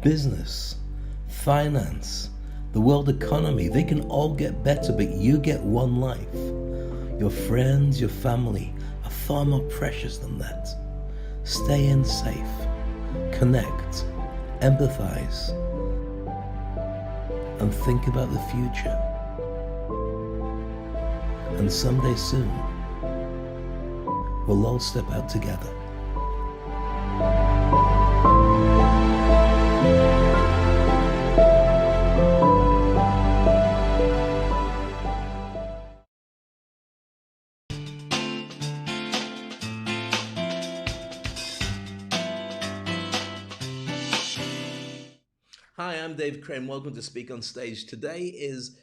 business, finance, the world economy, they can all get better, but you get one life. Your friends, your family are far more precious than that. Stay in safe, connect, empathize, and think about the future. And someday soon, we'll all step out together. Hi, I'm Dave Crane. Welcome to Speak on Stage. Today is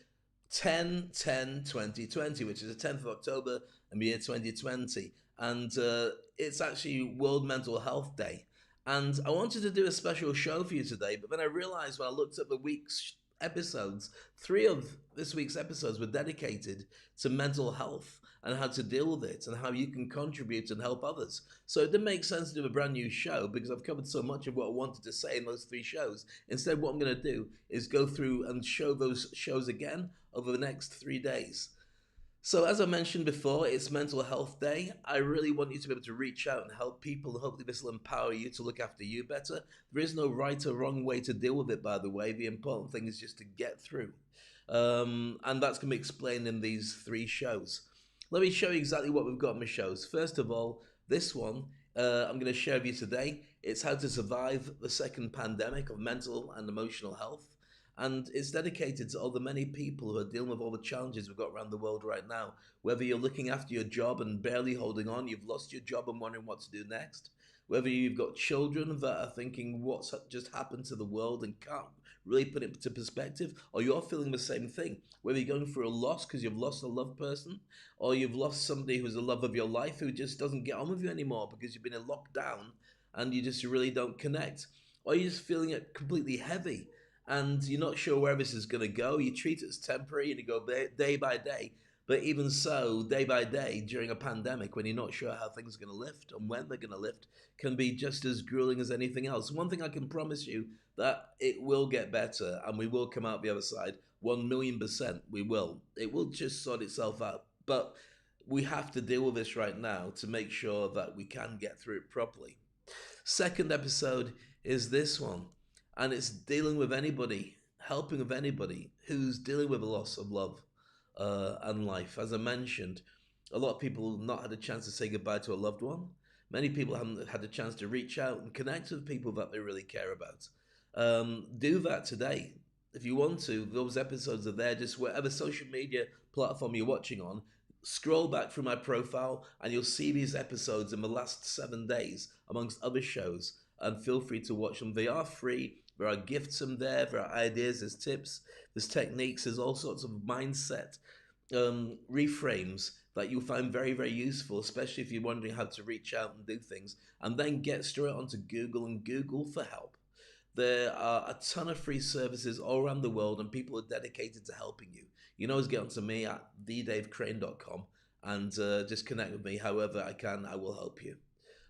10/10/2020, which is the 10th of October in the year 2020. And it's actually World Mental Health Day. And I wanted to do a special show for you today, but then I realized when I looked at the week's episodes, 3 of this week's episodes were dedicated to mental health and how to deal with it and how you can contribute and help others. So it didn't make sense to do a brand new show because I've covered so much of what I wanted to say in those 3 shows. Instead, what I'm going to do is go through and show those shows again over the next 3 days. So as I mentioned before, it's Mental Health Day. I really want you to be able to reach out and help people. Hopefully this will empower you to look after you better. There is no right or wrong way to deal with it, by the way. The important thing is just to get through. And that's going to be explained in these 3 shows. Let me show you exactly what we've got in the shows. First of all, this one I'm going to share with you today. It's how to survive the second pandemic of mental and emotional health. And it's dedicated to all the many people who are dealing with all the challenges we've got around the world right now. Whether you're looking after your job and barely holding on, you've lost your job and wondering what to do next. Whether you've got children that are thinking what's just happened to the world and can't really put it into perspective, or you're feeling the same thing. Whether you're going through a loss because you've lost a loved person, or you've lost somebody who's the love of your life who just doesn't get on with you anymore because you've been in lockdown and you just really don't connect. Or you're just feeling it completely heavy and you're not sure where this is going to go. You treat it as temporary and you go day by day. But even so, day by day, during a pandemic, when you're not sure how things are going to lift and when they're going to lift, can be just as grueling as anything else. One thing I can promise you, that it will get better and we will come out the other side. 1,000,000% we will. It will just sort itself out. But we have to deal with this right now to make sure that we can get through it properly. Second episode is this one, and it's dealing with anybody, helping with anybody who's dealing with a loss of love and life. As I mentioned, a lot of people have not had a chance to say goodbye to a loved one. Many people haven't had a chance to reach out and connect with people that they really care about. Do that today. If you want to, those episodes are there, just whatever social media platform you're watching on. Scroll back through my profile and you'll see these episodes in the last 7 days, amongst other shows, and feel free to watch them. They are free. There are gifts in there are ideas, there's tips, there's techniques, there's all sorts of mindset reframes that you'll find very, very useful, especially if you're wondering how to reach out and do things. And then get straight onto Google and Google for help. There are a ton of free services all around the world and people are dedicated to helping you. You can always get onto me at thedavecrane.com and just connect with me however I can. I will help you.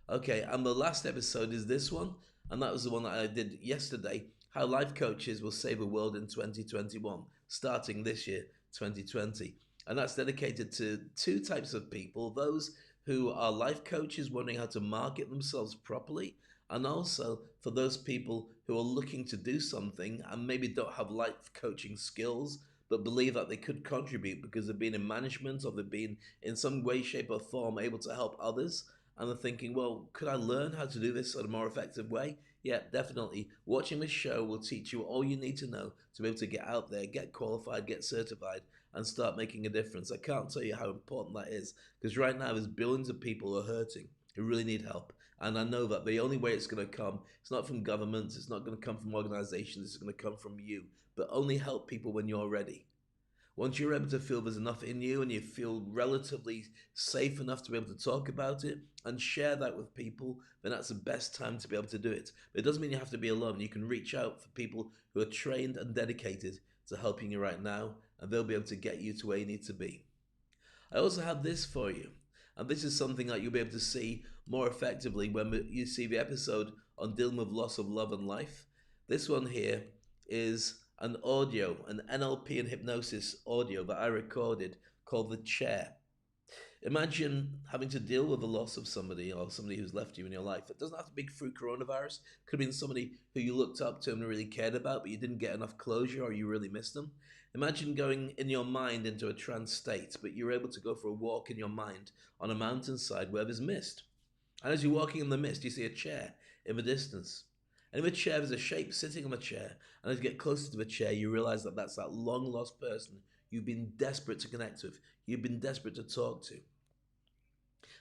Okay, and the last episode is this one, and that was the one that I did yesterday, how life coaches will save the world in 2021, starting this year, 2020. And that's dedicated to 2 types of people, those who are life coaches wondering how to market themselves properly, and also for those people who are looking to do something and maybe don't have life coaching skills, but believe that they could contribute because they've been in management or they've been in some way, shape or form able to help others. And they're thinking, well, could I learn how to do this in a more effective way? Yeah, definitely. Watching this show will teach you all you need to know to be able to get out there, get qualified, get certified, and start making a difference. I can't tell you how important that is, because right now there's billions of people who are hurting, who really need help. And I know that the only way it's going to come, it's not from governments, it's not going to come from organizations, it's going to come from you. But only help people when you're ready. Once you're able to feel there's enough in you and you feel relatively safe enough to be able to talk about it and share that with people, then that's the best time to be able to do it. But it doesn't mean you have to be alone. You can reach out for people who are trained and dedicated to helping you right now, and they'll be able to get you to where you need to be. I also have this for you, and this is something that you'll be able to see more effectively when you see the episode on dealing with loss of love and life. This one here is an audio, an NLP and hypnosis audio that I recorded called The Chair. Imagine having to deal with the loss of somebody or somebody who's left you in your life. It doesn't have to be through coronavirus. It could have been somebody who you looked up to and really cared about, but you didn't get enough closure or you really missed them. Imagine going in your mind into a trance state, but you're able to go for a walk in your mind on a mountainside where there's mist. And as you're walking in the mist, you see a chair in the distance. And in the chair, there's a shape sitting on the chair. And as you get closer to the chair, you realize that that's that long lost person you've been desperate to connect with, you've been desperate to talk to.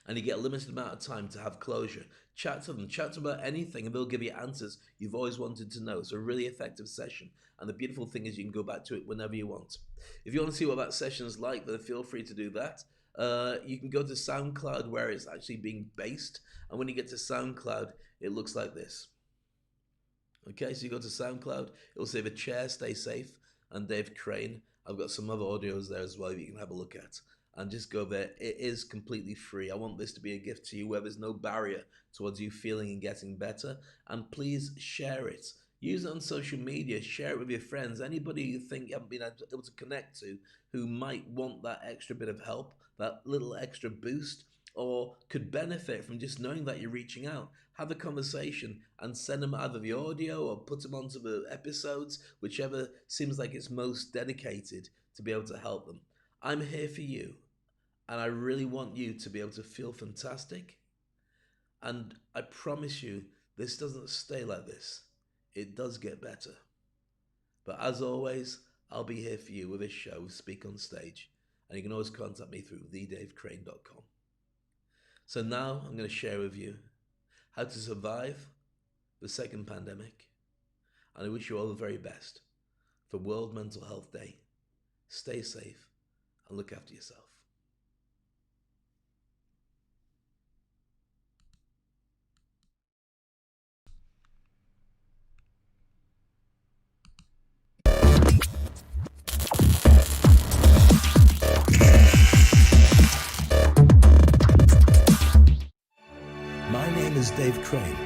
And you get a limited amount of time to have closure. Chat to them about anything, and they'll give you answers you've always wanted to know. It's a really effective session. And the beautiful thing is you can go back to it whenever you want. If you want to see what that session's like, then feel free to do that. You can go to SoundCloud where it's actually being based. And when you get to SoundCloud, it looks like this. Okay, so you go to SoundCloud, it'll say The Chair, Stay Safe, and Dave Crane. I've got some other audios there as well that you can have a look at. And just go there. It is completely free. I want this to be a gift to you where there's no barrier towards you feeling and getting better. And please share it. Use it on social media. Share it with your friends. Anybody you think you haven't been able to connect to who might want that extra bit of help, that little extra boost, or could benefit from just knowing that you're reaching out. Have a conversation and send them either the audio or put them onto the episodes, whichever seems like it's most dedicated to be able to help them. I'm here for you, and I really want you to be able to feel fantastic. And I promise you, this doesn't stay like this. It does get better. But as always, I'll be here for you with this show, Speak on Stage, and you can always contact me through thedavecrane.com. So now I'm going to share with you how to survive the second pandemic, and I wish you all the very best for World Mental Health Day. Stay safe and look after yourself. My name is Dave Crane.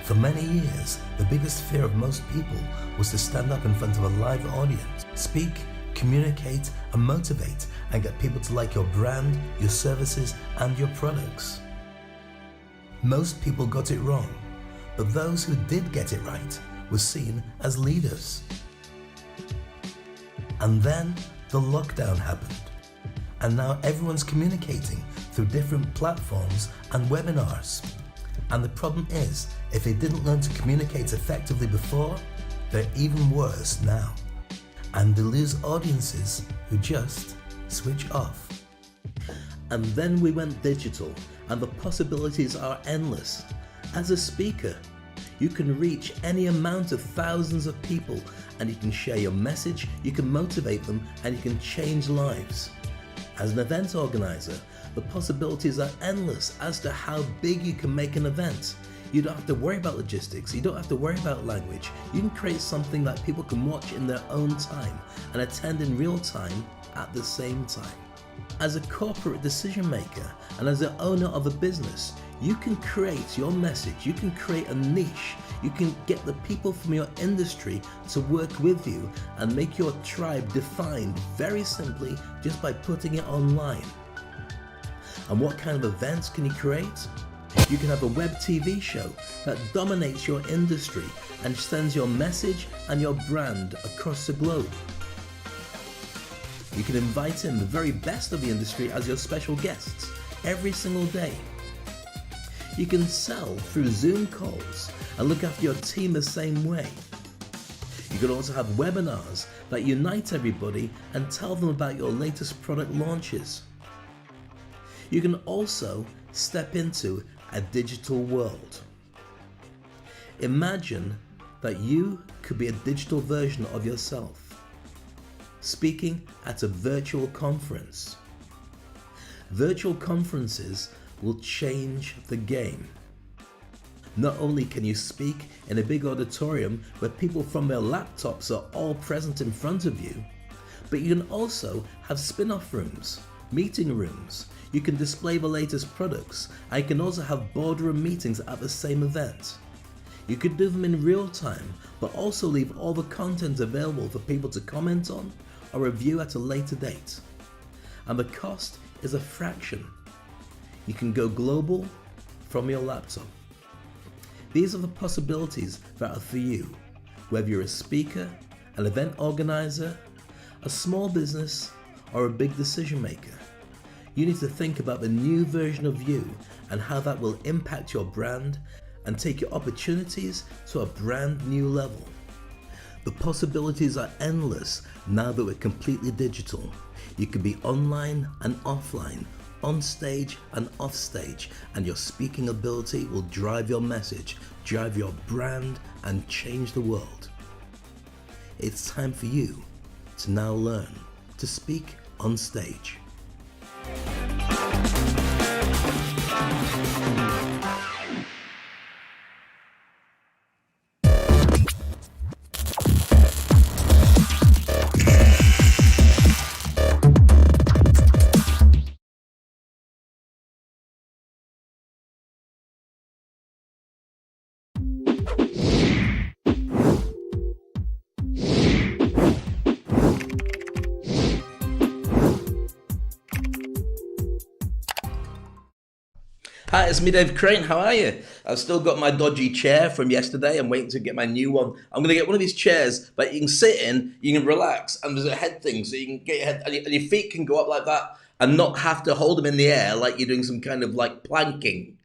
For many years, the biggest fear of most people was to stand up in front of a live audience, speak, communicate, and motivate, and get people to like your brand, your services, and your products. Most people got it wrong, but those who did get it right were seen as leaders. And then the lockdown happened, and now everyone's communicating through different platforms and webinars. And the problem is, if they didn't learn to communicate effectively before, they're even worse now. And they lose audiences who just switch off. And then we went digital, and the possibilities are endless. As a speaker, you can reach any amount of thousands of people, and you can share your message, you can motivate them, and you can change lives. As an event organizer, the possibilities are endless as to how big you can make an event. You don't have to worry about logistics, you don't have to worry about language. You can create something that people can watch in their own time and attend in real time at the same time. As a corporate decision maker and as the owner of a business, you can create your message, you can create a niche, you can get the people from your industry to work with you and make your tribe defined very simply just by putting it online. And what kind of events can you create? You can have a web TV show that dominates your industry and sends your message and your brand across the globe. You can invite in the very best of the industry as your special guests every single day. You can sell through Zoom calls and look after your team the same way. You can also have webinars that unite everybody and tell them about your latest product launches. You can also step into a digital world. Imagine that you could be a digital version of yourself, speaking at a virtual conference. Virtual conferences will change the game. Not only can you speak in a big auditorium where people from their laptops are all present in front of you, but you can also have spin-off rooms, meeting rooms. You can display the latest products. I can also have boardroom meetings at the same event. You could do them in real time, but also leave all the content available for people to comment on or review at a later date. And the cost is a fraction. You can go global from your laptop. These are the possibilities that are for you, whether you're a speaker, an event organizer, a small business, or a big decision maker. You need to think about the new version of you and how that will impact your brand and take your opportunities to a brand new level. The possibilities are endless now that we're completely digital. You can be online and offline, on stage and off stage, and your speaking ability will drive your message, drive your brand, and change the world. It's time for you to now learn to speak on stage. Hi, it's me, Dave Crane. How are you? I've still got my dodgy chair from yesterday. I'm waiting to get my new one. I'm going to get one of these chairs that you can sit in, you can relax, and there's a head thing, so you can get your head, and your feet can go up like that and not have to hold them in the air like you're doing some kind of like planking.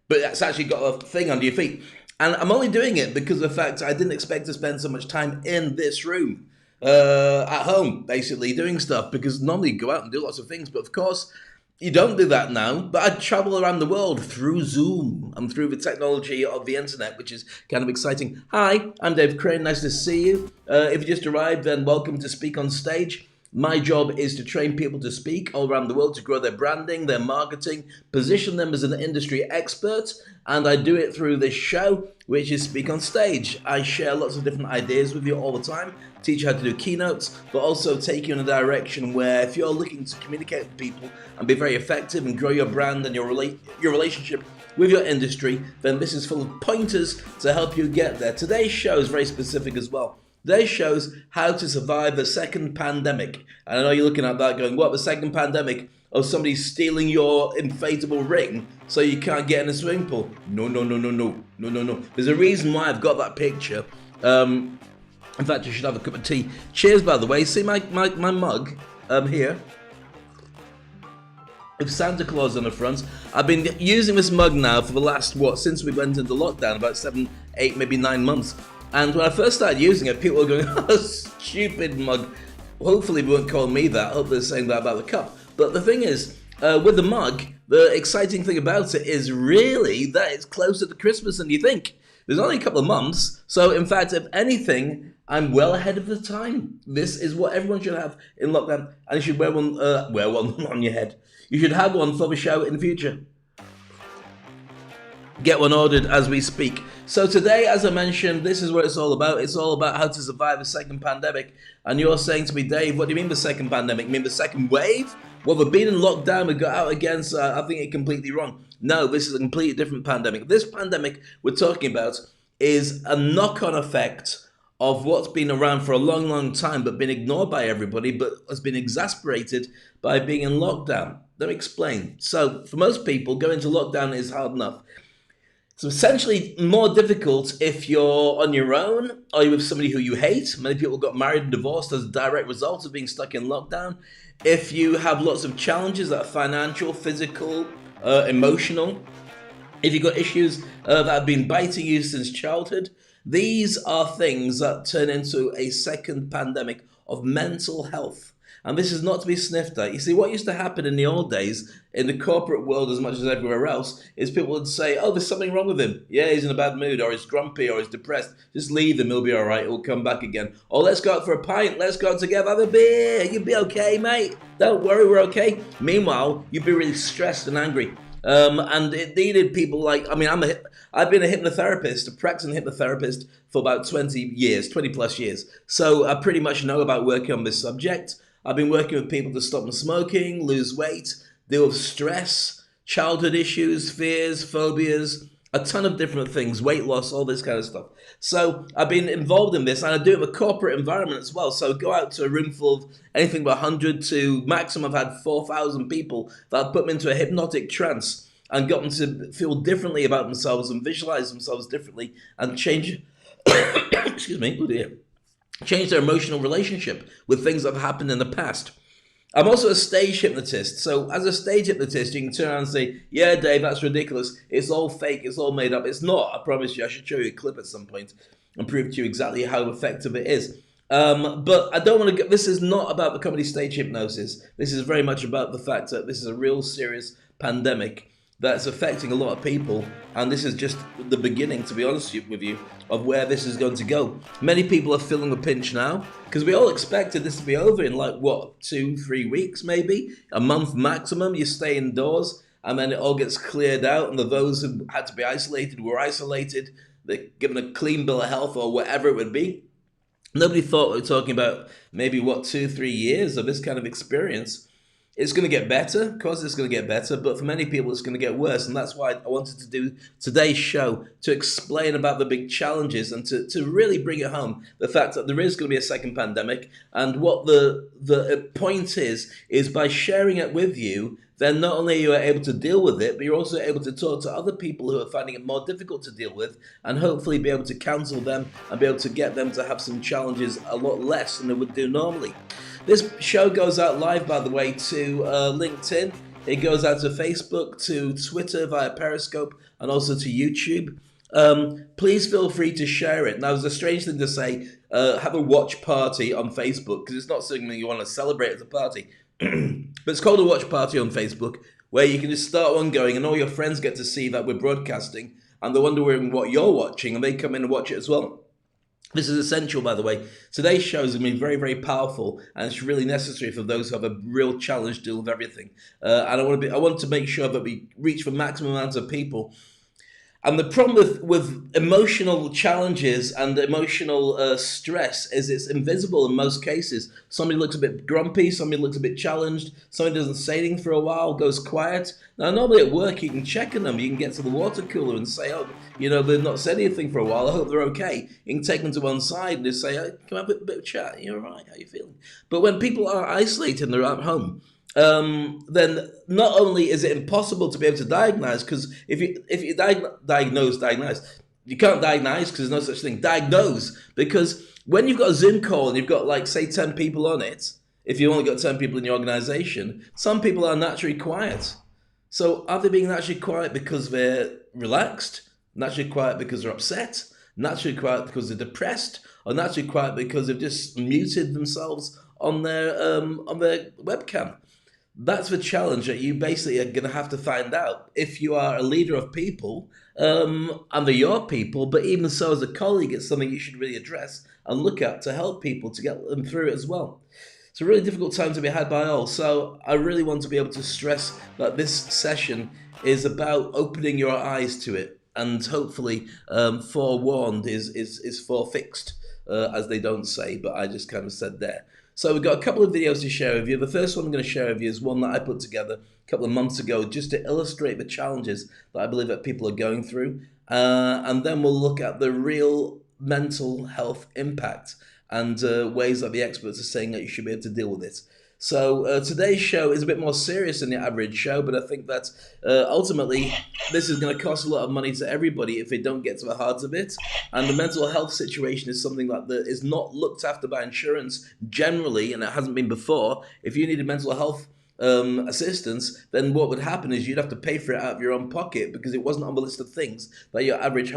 But that's actually got a thing under your feet. And I'm only doing it because of the fact I didn't expect to spend so much time in this room, at home, basically, doing stuff, because normally you go out and do lots of things, but of course, you don't do that now, but I travel around the world through Zoom and through the technology of the internet, which is kind of exciting. Hi, I'm Dave Crane. Nice to see you. If you just arrived, then welcome to Speak on Stage. My job is to train people to speak all around the world, to grow their branding, their marketing, position them as an industry expert, and I do it through this show, which is Speak on Stage. I share lots of different ideas with you all the time, teach you how to do keynotes, but also take you in a direction where if you're looking to communicate with people and be very effective and grow your brand and your relationship with your industry, then this is full of pointers to help you get there. Today's show is very specific as well. Today's shows how to survive the second pandemic. And I know you're looking at that going, what, the second pandemic? Of somebody stealing your inflatable ring so you can't get in a swimming pool? No. There's a reason why I've got that picture. In fact, you should have a cup of tea. Cheers, by the way. See my mug here? With Santa Claus on the front. I've been using this mug now for the last, since we went into lockdown, about 7, 8, maybe 9 months. And when I first started using it, people were going, oh, stupid mug. Hopefully they won't call me that. I hope they're saying that about the cup. But the thing is, with the mug, the exciting thing about it is really that it's closer to Christmas than you think. There's only a couple of months. So in fact, if anything, I'm well ahead of the time. This is what everyone should have in lockdown. And you should wear one on your head. You should have one for the show in the future. Get one ordered as we speak. So today, as I mentioned, this is what it's all about. It's all about how to survive the second pandemic. And you're saying to me, Dave, what do you mean the second pandemic? You mean the second wave? Well, we've been in lockdown, we got out again, so I think it's completely wrong. No, this is a completely different pandemic. This pandemic we're talking about is a knock-on effect of what's been around for a long, long time, but been ignored by everybody, but has been exasperated by being in lockdown. Let me explain. So for most people, going to lockdown is hard enough. It's essentially more difficult if you're on your own or you're with somebody who you hate. Many people got married and divorced as a direct result of being stuck in lockdown. If you have lots of challenges that are financial, physical, emotional. If you've got issues that have been biting you since childhood. These are things that turn into a second pandemic of mental health. And this is not to be sniffed at. You see, what used to happen in the old days, in the corporate world as much as everywhere else, is people would say, oh, there's something wrong with him. Yeah, he's in a bad mood, or he's grumpy, or he's depressed. Just leave him, he'll be all right, he'll come back again. Or let's go out for a pint, let's go out together, have a beer. You'll be okay, mate. Don't worry, we're okay. Meanwhile, you'd be really stressed and angry. And it needed people like, I've been a hypnotherapist, a practicing hypnotherapist for about 20 plus years. So I pretty much know about working on this subject. I've been working with people to stop them smoking, lose weight, deal with stress, childhood issues, fears, phobias, a ton of different things, weight loss, all this kind of stuff. So I've been involved in this, and I do it in a corporate environment as well. So go out to a room full of anything from 100 to maximum. I've had 4,000 people that I've put them into a hypnotic trance and got them to feel differently about themselves and visualize themselves differently and change, excuse me, oh dear, change their emotional relationship with things that have happened in the past. I'm also a stage hypnotist. So as a stage hypnotist, you can turn around and say, yeah, Dave, that's ridiculous. It's all fake. It's all made up. It's not. I promise you. I should show you a clip at some point and prove to you exactly how effective it is. But I don't want to get, this is not about the comedy stage hypnosis. This is very much about the fact that this is a real serious pandemic that's affecting a lot of people, and this is just the beginning, to be honest with you, of where this is going to go. Many people are feeling the pinch now, because we all expected this to be over in 2-3 weeks, maybe a month maximum. You stay indoors, and then it all gets cleared out, and those who had to be isolated were isolated. They're given a clean bill of health or whatever it would be. Nobody thought we were talking about maybe 2-3 years of this kind of experience. It's going to get better. Of course, it's going to get better, but for many people, it's going to get worse. And that's why I wanted to do today's show, to explain about the big challenges and to really bring it home, the fact that there is going to be a second pandemic. And what the point is by sharing it with you, then not only are you able to deal with it, but you're also able to talk to other people who are finding it more difficult to deal with, and hopefully be able to counsel them and be able to get them to have some challenges a lot less than they would do normally. This show goes out live, by the way, to LinkedIn. It goes out to Facebook, to Twitter via Periscope, and also to YouTube. Please feel free to share it. Now, it's a strange thing to say, have a watch party on Facebook, because it's not something you want to celebrate as a party. But it's called a watch party on Facebook, where you can just start one going, and all your friends get to see that we're broadcasting, and they're wondering what you're watching, and they come in and watch it as well. This is essential, by the way. Today's show is going to be very, very powerful, and it's really necessary for those who have a real challenge to deal with everything. And I want to make sure that we reach the maximum amount of people. And the problem with emotional challenges and emotional stress is it's invisible in most cases. Somebody looks a bit grumpy, somebody looks a bit challenged, somebody doesn't say anything for a while, goes quiet. Now, normally at work, you can check on them. You can get to the water cooler and say, oh, they've not said anything for a while. I hope they're okay. You can take them to one side and just say, oh, can I have a bit of chat? You're all right. How you feeling? But when people are isolated and they're at home, then not only is it impossible to be able to diagnose, because if you diagnose, you can't diagnose because there's no such thing. Diagnose, because when you've got a Zoom call and you've got say 10 people on it, if you've only got 10 people in your organization, some people are naturally quiet. So are they being naturally quiet because they're relaxed, naturally quiet because they're upset, naturally quiet because they're depressed, or naturally quiet because they've just muted themselves on their webcam? That's the challenge that you basically are going to have to find out. If you are a leader of people, and they're your people, but even so as a colleague, it's something you should really address and look at to help people to get them through it as well. It's a really difficult time to be had by all. So I really want to be able to stress that this session is about opening your eyes to it, and hopefully forewarned is forefixed, as they don't say, but I just kind of said there. So we've got a couple of videos to share with you. The first one I'm going to share with you is one that I put together a couple of months ago just to illustrate the challenges that I believe that people are going through. And then we'll look at the real mental health impact and ways that the experts are saying that you should be able to deal with it. So today's show is a bit more serious than the average show, but I think that ultimately this is going to cost a lot of money to everybody if they don't get to the heart of it. And the mental health situation is something that is not looked after by insurance generally, and it hasn't been before. If you needed mental health assistance, then what would happen is you'd have to pay for it out of your own pocket because it wasn't on the list of things that your average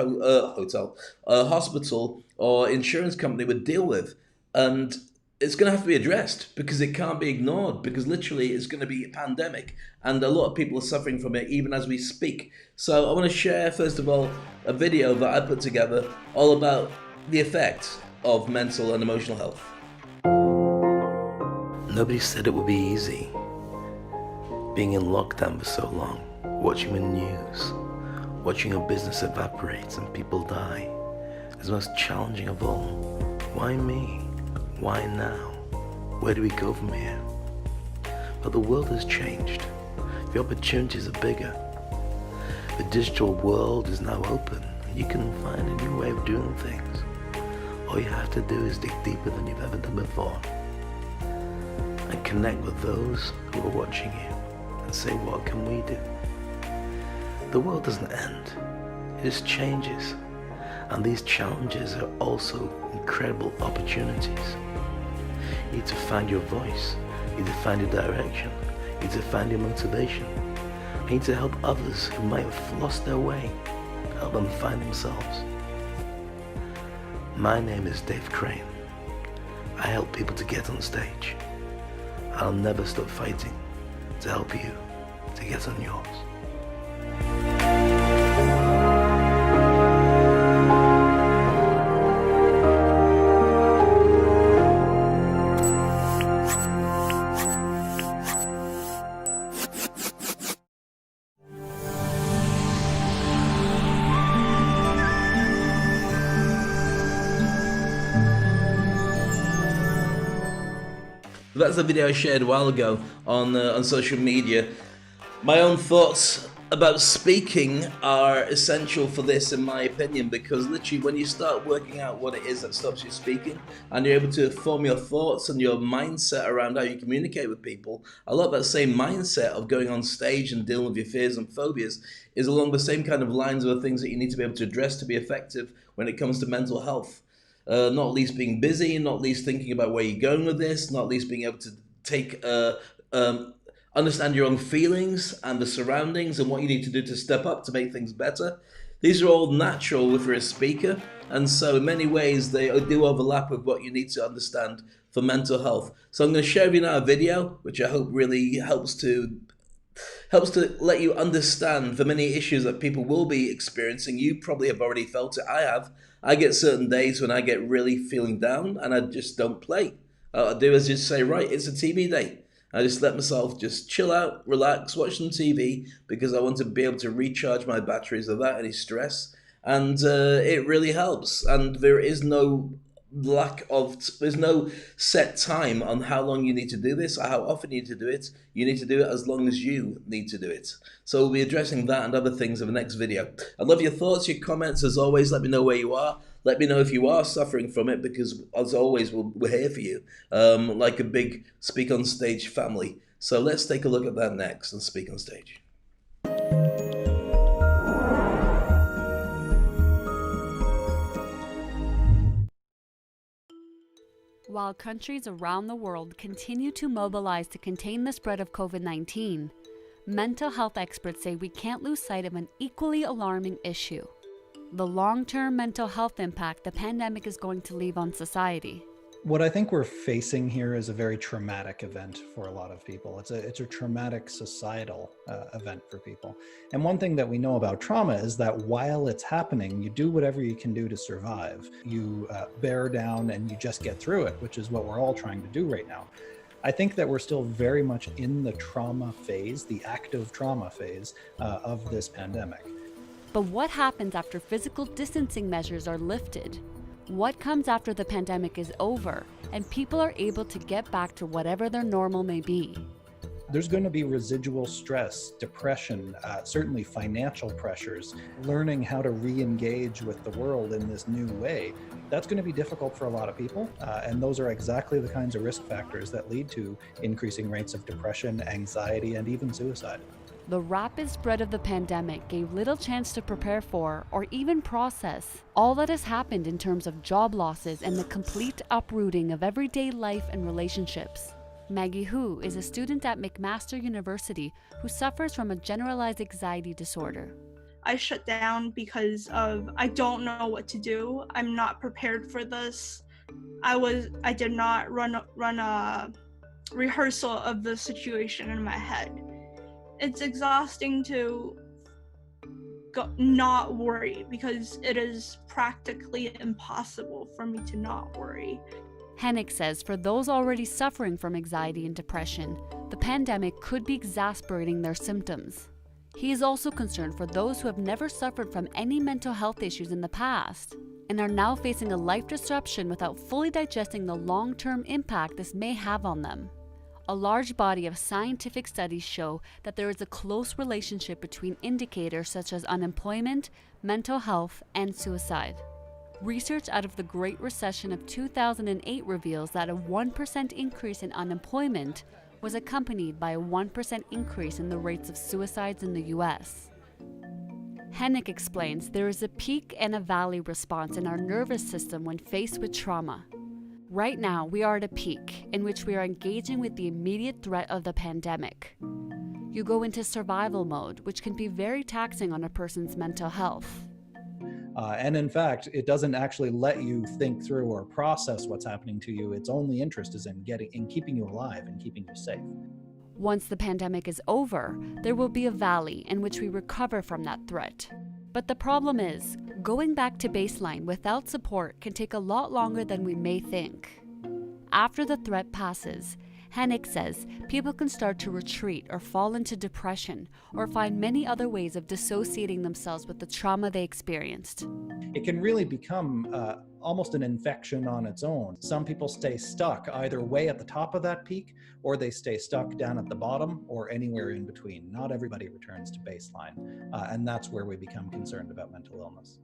hospital or insurance company would deal with. And it's going to have to be addressed because it can't be ignored, because literally it's going to be a pandemic and a lot of people are suffering from it even as we speak. So I want to share, first of all, a video that I put together all about the effects of mental and emotional health. Nobody said it would be easy. Being in lockdown for so long, watching the news, watching your business evaporate and people die, is the most challenging of all. Why me? Why now? Where do we go from here? But the world has changed. The opportunities are bigger. The digital world is now open. You can find a new way of doing things. All you have to do is dig deeper than you've ever done before and connect with those who are watching you and say, what can we do? The world doesn't end. It just changes. And these challenges are also incredible opportunities. You need to find your voice. You need to find your direction. You need to find your motivation. You need to help others who might have lost their way. Help them find themselves. My name is Dave Crane. I help people to get on stage. I'll never stop fighting to help you to get on yours. That's a video I shared a while ago on social media. My own thoughts about speaking are essential for this, in my opinion, because literally when you start working out what it is that stops you speaking and you're able to form your thoughts and your mindset around how you communicate with people, a lot of that same mindset of going on stage and dealing with your fears and phobias is along the same kind of lines of the things that you need to be able to address to be effective when it comes to mental health. Not least being busy, not least thinking about where you're going with this, not least being able to take understand your own feelings and the surroundings and what you need to do to step up to make things better. These are all natural if you're a speaker, and so in many ways they do overlap with what you need to understand for mental health. So I'm going to share with you now a video which I hope really helps to let you understand the many issues that people will be experiencing. You probably have already felt it. I have. I get certain days when I get really feeling down and I just don't play. All I do is just say, right, it's a TV day. I just let myself just chill out, relax, watch some TV because I want to be able to recharge my batteries without any stress. And it really helps. And there's no set time on how long you need to do this or how often you need to do it. You need to do it as long as you need to do it. So we'll be addressing that and other things in the next video. I love your thoughts, your comments. As always, let me know where you are. Let me know if you are suffering from it, because as always, we're here for you, like a big Speak on Stage family. So let's take a look at that next and Speak on Stage. While countries around the world continue to mobilize to contain the spread of COVID-19, mental health experts say we can't lose sight of an equally alarming issue: the long-term mental health impact the pandemic is going to leave on society. What I think we're facing here is a very traumatic event for a lot of people. It's a traumatic societal event for people. And one thing that we know about trauma is that while it's happening, you do whatever you can do to survive. You bear down and you just get through it, which is what we're all trying to do right now. I think that we're still very much in the trauma phase, the active trauma phase of this pandemic. But what happens after physical distancing measures are lifted? What comes after the pandemic is over and people are able to get back to whatever their normal may be? There's going to be residual stress, depression, certainly financial pressures, learning how to re-engage with the world in this new way. That's going to be difficult for a lot of people, and those are exactly the kinds of risk factors that lead to increasing rates of depression, anxiety, and even suicide. The rapid spread of the pandemic gave little chance to prepare for or even process all that has happened in terms of job losses and the complete uprooting of everyday life and relationships. Maggie Hu is a student at McMaster University who suffers from a generalized anxiety disorder. I shut down because I don't know what to do. I'm not prepared for this. I did not run a rehearsal of the situation in my head. It's exhausting to not worry because it is practically impossible for me to not worry. Hennick says for those already suffering from anxiety and depression, the pandemic could be exacerbating their symptoms. He is also concerned for those who have never suffered from any mental health issues in the past and are now facing a life disruption without fully digesting the long-term impact this may have on them. a large body of scientific studies show that there is a close relationship between indicators such as unemployment, mental health, and suicide. Research out of the Great Recession of 2008 reveals that a 1% increase in unemployment was accompanied by a 1% increase in the rates of suicides in the US. Hennick explains there is a peak and a valley response in our nervous system when faced with trauma. Right now, we are at a peak in which we are engaging with the immediate threat of the pandemic. You go into survival mode, which can be very taxing on a person's mental health. And in fact, it doesn't actually let you think through or process what's happening to you. Its only interest is in keeping you alive and keeping you safe. Once the pandemic is over, there will be a valley in which we recover from that threat. But the problem is, going back to baseline without support can take a lot longer than we may think. After the threat passes, Hennick says people can start to retreat or fall into depression or find many other ways of dissociating themselves with the trauma they experienced. It can really become almost an infection on its own. Some people stay stuck either way at the top of that peak, or they stay stuck down at the bottom, or anywhere in between. Not everybody returns to baseline, and that's where we become concerned about mental illness.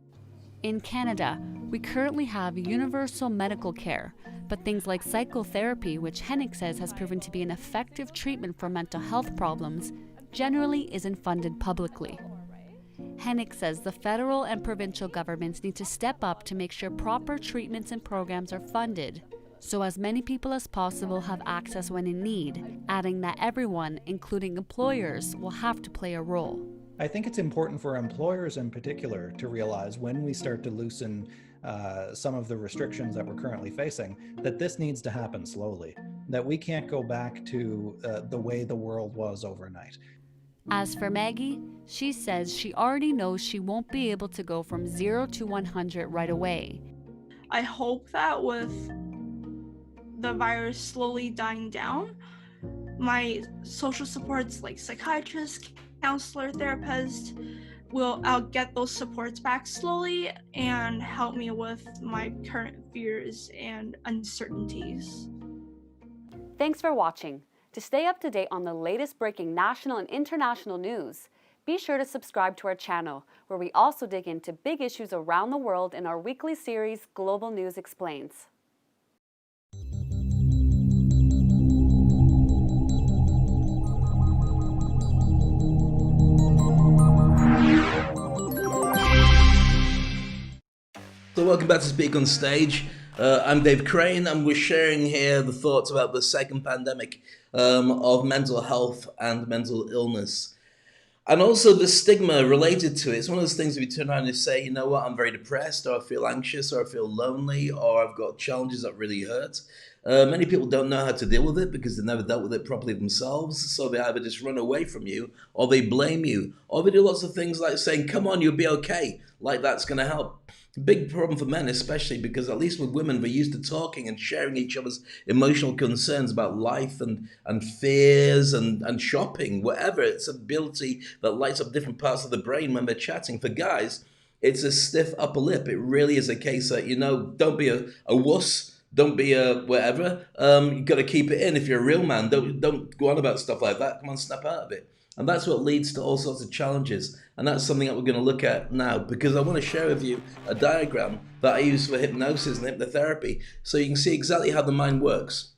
In Canada, we currently have universal medical care, but things like psychotherapy, which Hennick says has proven to be an effective treatment for mental health problems, generally isn't funded publicly. Hennick says the federal and provincial governments need to step up to make sure proper treatments and programs are funded, so as many people as possible have access when in need, adding that everyone, including employers, will have to play a role. I think it's important for employers in particular to realize when we start to loosen some of the restrictions that we're currently facing, that this needs to happen slowly, that we can't go back to the way the world was overnight. As for Maggie, she says she already knows she won't be able to go from 0 to 100 right away. I hope that with the virus slowly dying down, my social supports like psychiatrist, counselor, therapist, I'll get those supports back slowly and help me with my current fears and uncertainties. Thanks for watching. To stay up to date on the latest breaking national and international news, be sure to subscribe to our channel, where we also dig into big issues around the world in our weekly series, Global News Explains. So welcome back to Speak on Stage. I'm Dave Crane, and we're sharing here the thoughts about the second pandemic of mental health and mental illness. And also the stigma related to it. It's one of those things if you turn around and say, you know what, I'm very depressed, or I feel anxious, or I feel lonely, or I've got challenges that really hurt. Many people don't know how to deal with it because they've never dealt with it properly themselves. So they either just run away from you, or they blame you, or they do lots of things like saying, come on, you'll be okay. Like that's going to help. Big problem for men, especially because at least with women, we're used to talking and sharing each other's emotional concerns about life and fears and shopping, whatever. It's an ability that lights up different parts of the brain when they're chatting. For guys, it's a stiff upper lip. It really is a case that, don't be a wuss. Don't be a whatever. You got to keep it in. If you're a real man, don't go on about stuff like that. Come on, snap out of it. And that's what leads to all sorts of challenges. And that's something that we're going to look at now, because I want to share with you a diagram that I use for hypnosis and hypnotherapy so you can see exactly how the mind works.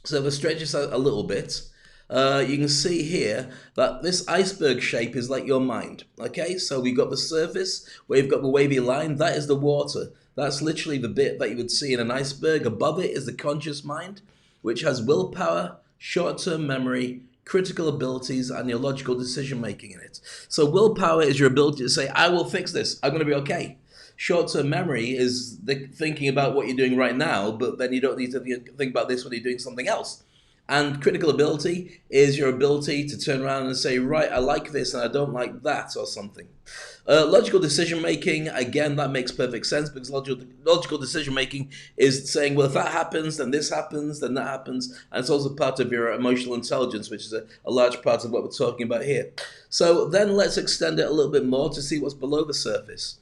So if I stretch this out a little bit, you can see here that this iceberg shape is like your mind. Okay, so we've got the surface where you've got the wavy line. That is the water. That's literally the bit that you would see in an iceberg. Above it is the conscious mind, which has willpower, short-term memory, critical abilities, and your logical decision-making in it. So willpower is your ability to say, I will fix this. I'm going to be okay. Short-term memory is the thinking about what you're doing right now, but then you don't need to think about this when you're doing something else. And critical ability is your ability to turn around and say, right, I like this and I don't like that, or something. Logical decision-making, again, that makes perfect sense, because logical decision-making is saying, well, if that happens, then this happens, then that happens. And it's also part of your emotional intelligence, which is a large part of what we're talking about here. So then let's extend it a little bit more to see what's below the surface.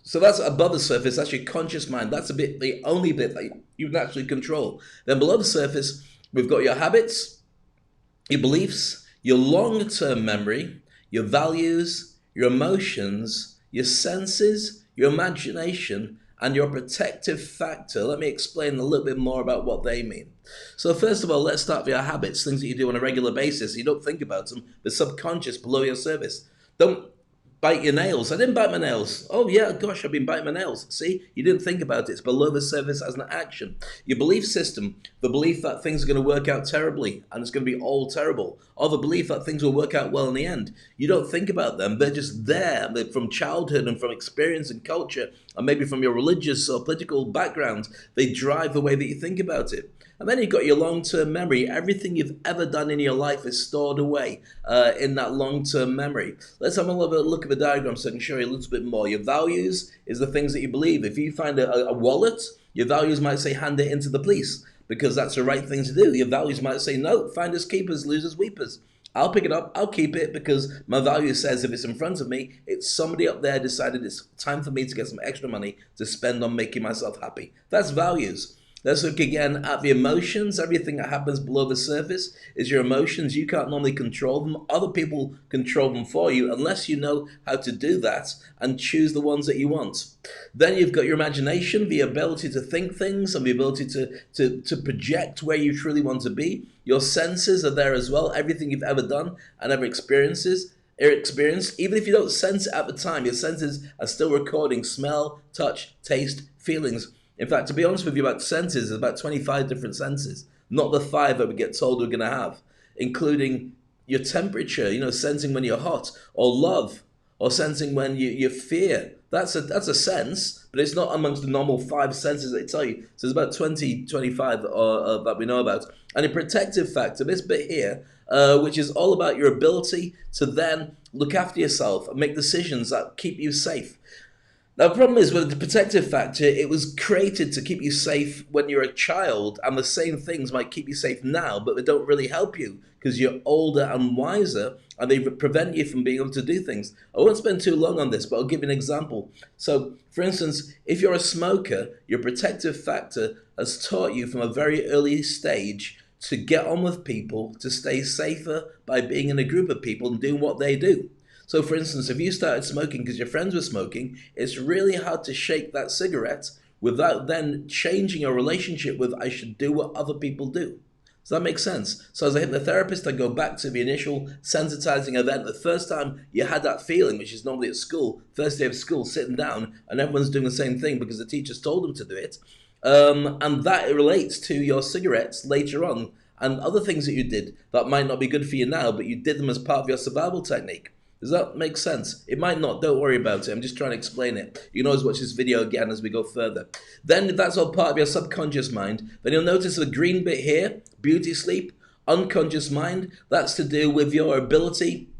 So that's above the surface, that's your conscious mind. That's the only bit that you naturally control. Then below the surface We've got your habits, your beliefs, your long-term memory, your values, your emotions, your senses, your imagination, and your protective factor. Let me explain a little bit more about what they mean. So first of all, let's start with your habits, things that you do on a regular basis. You don't think about them. They're subconscious, below your surface. Don't bite your nails. I didn't bite my nails. Oh yeah, gosh, I've been biting my nails. See, you didn't think about it. It's below the surface as an action. Your belief system, the belief that things are going to work out terribly and it's going to be all terrible, or the belief that things will work out well in the end. You don't think about them. They're just there. They're from childhood and from experience and culture, and maybe from your religious or political background. They drive the way that you think about it. And then you've got your long-term memory. Everything you've ever done in your life is stored away in that long-term memory. Let's have a look at the diagram so I can show you a little bit more. Your values is the things that you believe. If you find a wallet, your values might say hand it into the police because that's the right thing to do. Your values might say no, finders keepers, losers weepers. I'll pick it up, I'll keep it because my value says if it's in front of me, it's somebody up there decided it's time for me to get some extra money to spend on making myself happy. That's values. Let's look again at the emotions. Everything that happens below the surface is your emotions. You can't normally control them. Other people control them for you unless you know how to do that and choose the ones that you want. Then you've got your imagination, the ability to think things and the ability to project where you truly want to be. Your senses are there as well. Everything you've ever done and ever experienced, even if you don't sense it at the time, your senses are still recording smell, touch, taste, feelings. In fact, to be honest with you about senses, there's about 25 different senses, not the 5 that we get told we're going to have, including your temperature, sensing when you're hot, or love, or sensing when you fear. That's a sense, but it's not amongst the normal 5 senses that they tell you. So there's about 25 that we know about. And a protective factor, this bit here, which is all about your ability to then look after yourself and make decisions that keep you safe. Now, the problem is with the protective factor, it was created to keep you safe when you're a child, and the same things might keep you safe now, but they don't really help you because you're older and wiser, and they prevent you from being able to do things. I won't spend too long on this, but I'll give you an example. So, for instance, if you're a smoker, your protective factor has taught you from a very early stage to get on with people, to stay safer by being in a group of people and doing what they do. So for instance, if you started smoking because your friends were smoking, it's really hard to shake that cigarette without then changing your relationship with I should do what other people do. Does that make sense? So as a hypnotherapist, I go back to the initial sensitizing event, the first time you had that feeling, which is normally at school, first day of school, sitting down, and everyone's doing the same thing because the teachers told them to do it. And that relates to your cigarettes later on and other things that you did that might not be good for you now, but you did them as part of your survival technique. Does that make sense? It might not. Don't worry about it. I'm just trying to explain it. You can always watch this video again as we go further. Then that's all part of your subconscious mind. Then you'll notice the green bit here, beauty sleep, unconscious mind. That's to do with your ability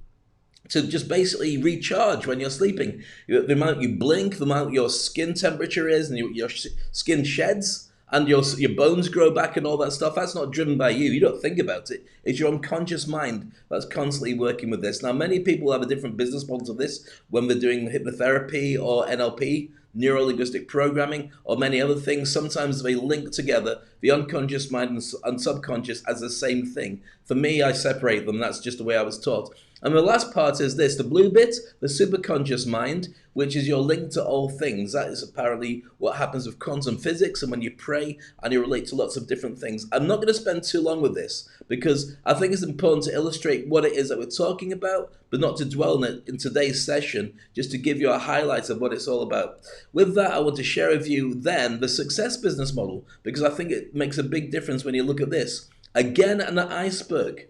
to just basically recharge when you're sleeping. The amount you blink, the amount your skin temperature is, and your skin sheds, and your bones grow back and all that stuff, that's not driven by you. You don't think about it. It's your unconscious mind that's constantly working with this. Now, many people have a different business model of this when they're doing hypnotherapy or NLP, neuro-linguistic programming, or many other things. Sometimes they link together the unconscious mind and subconscious as the same thing. For me, I separate them. That's just the way I was taught. And the last part is this, the blue bit, the superconscious mind, which is your link to all things. That is apparently what happens with quantum physics and when you pray and you relate to lots of different things. I'm not going to spend too long with this because I think it's important to illustrate what it is that we're talking about, but not to dwell on it in today's session, just to give you a highlight of what it's all about. With that, I want to share with you then the success business model, because I think it makes a big difference when you look at this. Again, an iceberg.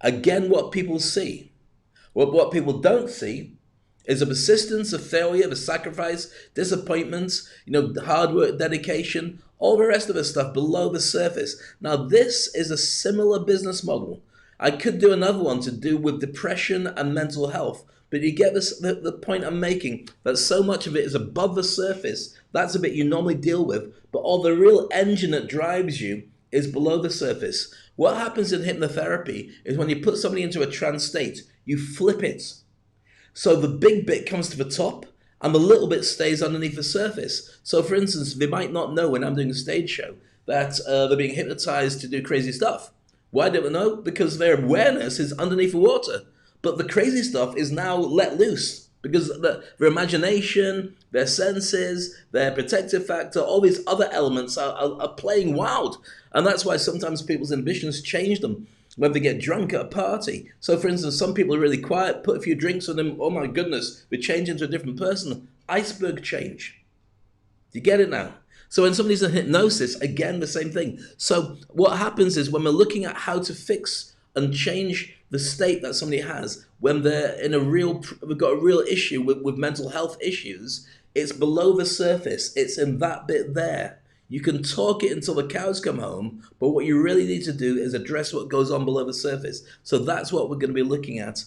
Again, what people see. What people don't see is the persistence, the failure, the sacrifice, disappointments, hard work, dedication, all the rest of the stuff below the surface. Now, this is a similar business model. I could do another one to do with depression and mental health, but you get this, the point I'm making, that so much of it is above the surface. That's a bit you normally deal with, but all the real engine that drives you is below the surface. What happens in hypnotherapy is when you put somebody into a trance state, you flip it. So the big bit comes to the top and the little bit stays underneath the surface. So for instance, they might not know when I'm doing a stage show, that they're being hypnotized to do crazy stuff. Why don't we know? Because their awareness is underneath the water. But the crazy stuff is now let loose because their imagination, their senses, their protective factor, all these other elements are playing wild. And that's why sometimes people's ambitions change them when they get drunk at a party. So, for instance, some people are really quiet, put a few drinks on them, oh my goodness, they change into a different person. Iceberg change. Do you get it now? So when somebody's in hypnosis, again, the same thing. So what happens is when we're looking at how to fix and change the state that somebody has, when they're in we've got a real issue with mental health issues, it's below the surface. It's in that bit there. You can talk it until the cows come home, but what you really need to do is address what goes on below the surface. So that's what we're going to be looking at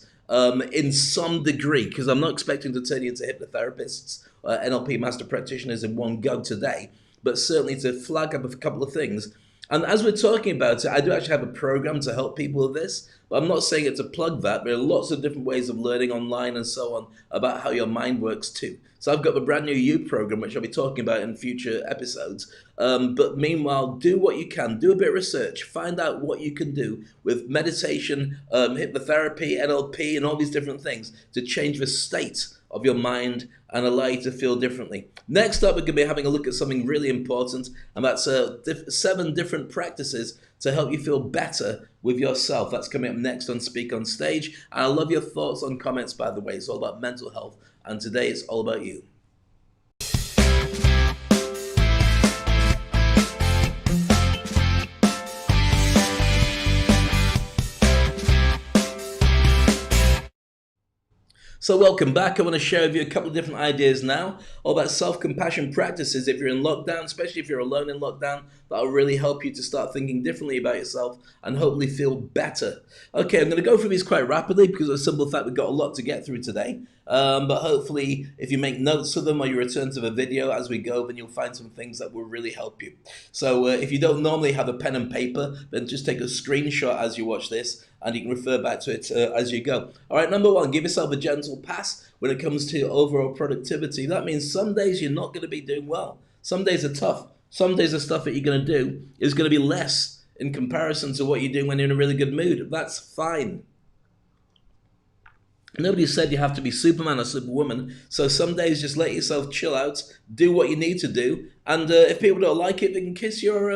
in some degree, because I'm not expecting to turn you into hypnotherapists, NLP master practitioners in one go today, but certainly to flag up a couple of things. And as we're talking about it, I do actually have a program to help people with this, but I'm not saying it to plug that. There are lots of different ways of learning online and so on about how your mind works too. So I've got the brand new You program, which I'll be talking about in future episodes. But meanwhile, do what you can. Do a bit of research. Find out what you can do with meditation, hypnotherapy, NLP, and all these different things to change the state of your mind and allow you to feel differently. Next up, we're going to be having a look at something really important, and that's 7 different practices to help you feel better with yourself. That's coming up next on Speak on Stage. And I love your thoughts and comments, by the way. It's all about mental health, and today it's all about you. So welcome back. I want to share with you a couple of different ideas now, all about self-compassion practices if you're in lockdown, especially if you're alone in lockdown. That'll really help you to start thinking differently about yourself and hopefully feel better. Okay, I'm going to go through these quite rapidly because of the simple fact we've got a lot to get through today. But hopefully if you make notes of them or you return to the video as we go, then you'll find some things that will really help you. So if you don't normally have a pen and paper, then just take a screenshot as you watch this, and you can refer back to it as you go. All right, number 1, give yourself a gentle pass when it comes to overall productivity. That means some days you're not going to be doing well. Some days are tough. Some days the stuff that you're going to do is going to be less in comparison to what you're doing when you're in a really good mood. That's fine. Nobody said you have to be Superman or Superwoman, so some days just let yourself chill out, do what you need to do, and if people don't like it, they can kiss your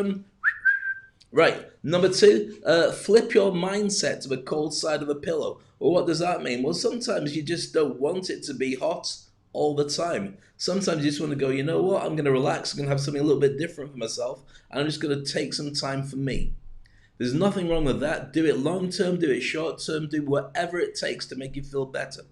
Right, number 2, flip your mindset to the cold side of the pillow. Well, what does that mean? Well, sometimes you just don't want it to be hot all the time. Sometimes you just want to go, you know what, I'm going to relax, I'm going to have something a little bit different for myself, and I'm just going to take some time for me. There's nothing wrong with that. Do it long term, do it short term, do whatever it takes to make you feel better.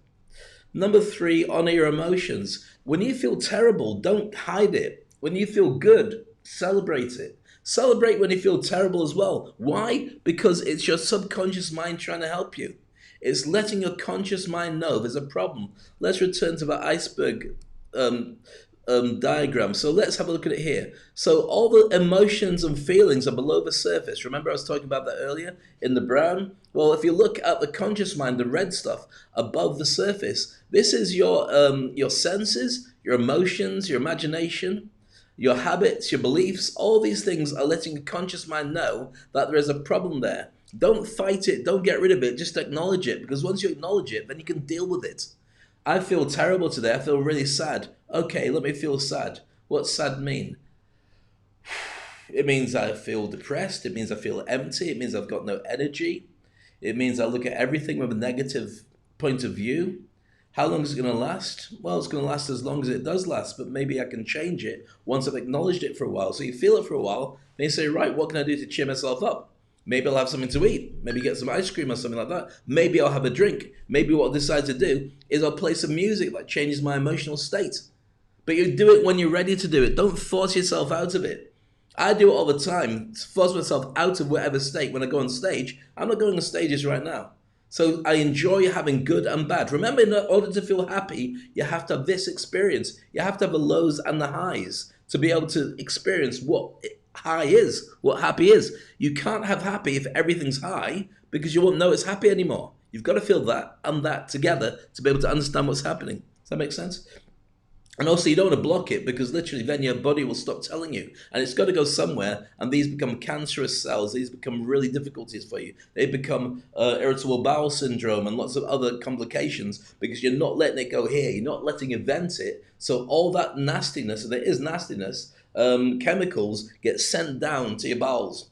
Number 3, honor your emotions. When you feel terrible, don't hide it. When you feel good, celebrate it. Celebrate when you feel terrible as well. Why? Because it's your subconscious mind trying to help you. It's letting your conscious mind know there's a problem. Let's return to the iceberg diagram. So let's have a look at it here. So all the emotions and feelings are below the surface. Remember I was talking about that earlier in the brown? Well, if you look at the conscious mind, the red stuff above the surface, this is your senses, your emotions, your imagination, your habits, your beliefs. All these things are letting the conscious mind know that there is a problem there. Don't fight it, don't get rid of it, just acknowledge it, because once you acknowledge it, then you can deal with it. I feel terrible today, I feel really sad. Okay, let me feel sad. What's sad mean? It means I feel depressed, it means I feel empty, it means I've got no energy, it means I look at everything with a negative point of view. How long is it going to last? Well, it's going to last as long as it does last, but maybe I can change it once I've acknowledged it for a while. So you feel it for a while, then you say, right, what can I do to cheer myself up? Maybe I'll have something to eat. Maybe get some ice cream or something like that. Maybe I'll have a drink. Maybe what I'll decide to do is I'll play some music that changes my emotional state. But you do it when you're ready to do it. Don't force yourself out of it. I do it all the time, force myself out of whatever state. When I go on stage, I'm not going on stages right now. So I enjoy having good and bad. Remember, in order to feel happy, you have to have this experience. You have to have the lows and the highs to be able to experience what high is, what happy is. You can't have happy if everything's high, because you won't know it's happy anymore. You've got to feel that and that together to be able to understand what's happening. Does that make sense? And also, you don't want to block it, because literally then your body will stop telling you. And it's got to go somewhere. And these become cancerous cells. These become really difficulties for you. They become irritable bowel syndrome and lots of other complications, because you're not letting it go here. You're not letting it vent it. So all that nastiness, and there is nastiness, chemicals get sent down to your bowels.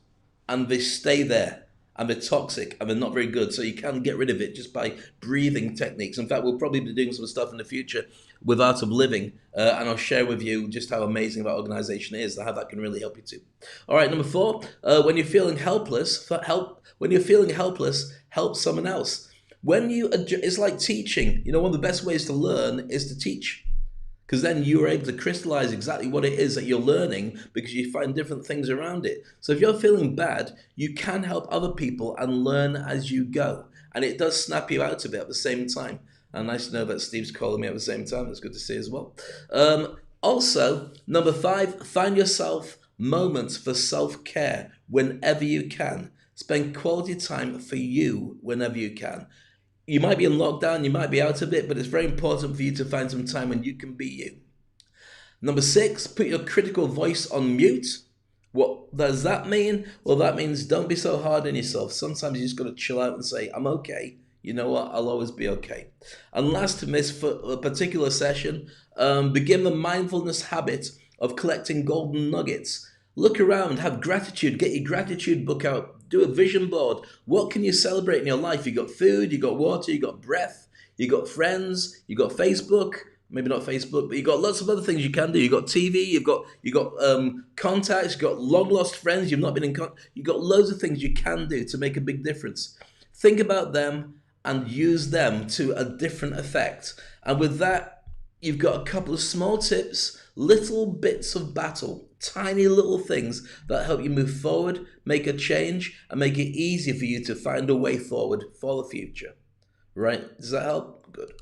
And they stay there. And they're toxic, and they're not very good. So you can get rid of it just by breathing techniques. In fact, we'll probably be doing some stuff in the future with Art of Living, and I'll share with you just how amazing that organization is, and how that can really help you too. All right, number 4, when you're feeling helpless, help someone else. It's like teaching. One of the best ways to learn is to teach. Because then you are able to crystallize exactly what it is that you're learning, because you find different things around it. So if you're feeling bad, you can help other people and learn as you go. And it does snap you out a bit at the same time. And nice to know that Steve's calling me at the same time. That's good to see as well. Also, number 5, find yourself moments for self-care whenever you can. Spend quality time for you whenever you can. You might be in lockdown, you might be out of it, but it's very important for you to find some time when you can be you. Number 6, put your critical voice on mute. What does that mean? Well, that means don't be so hard on yourself. Sometimes you just got to chill out and say, I'm okay. You know what? I'll always be okay. And last in this particular session, begin the mindfulness habit of collecting golden nuggets. Look around, have gratitude, get your gratitude book out, do a vision board. What can you celebrate in your life? You got food, you got water, you got breath, you got friends, you got Facebook, maybe not Facebook, but you got lots of other things you can do. You got TV, you got contacts, you got long lost friends you've not been in contact. You got loads of things you can do to make a big difference. Think about them and use them to a different effect. And with that, you've got a couple of small tips, little bits of battle, tiny little things that help you move forward, make a change, and make it easier for you to find a way forward for the future. Right? Does that help? Good.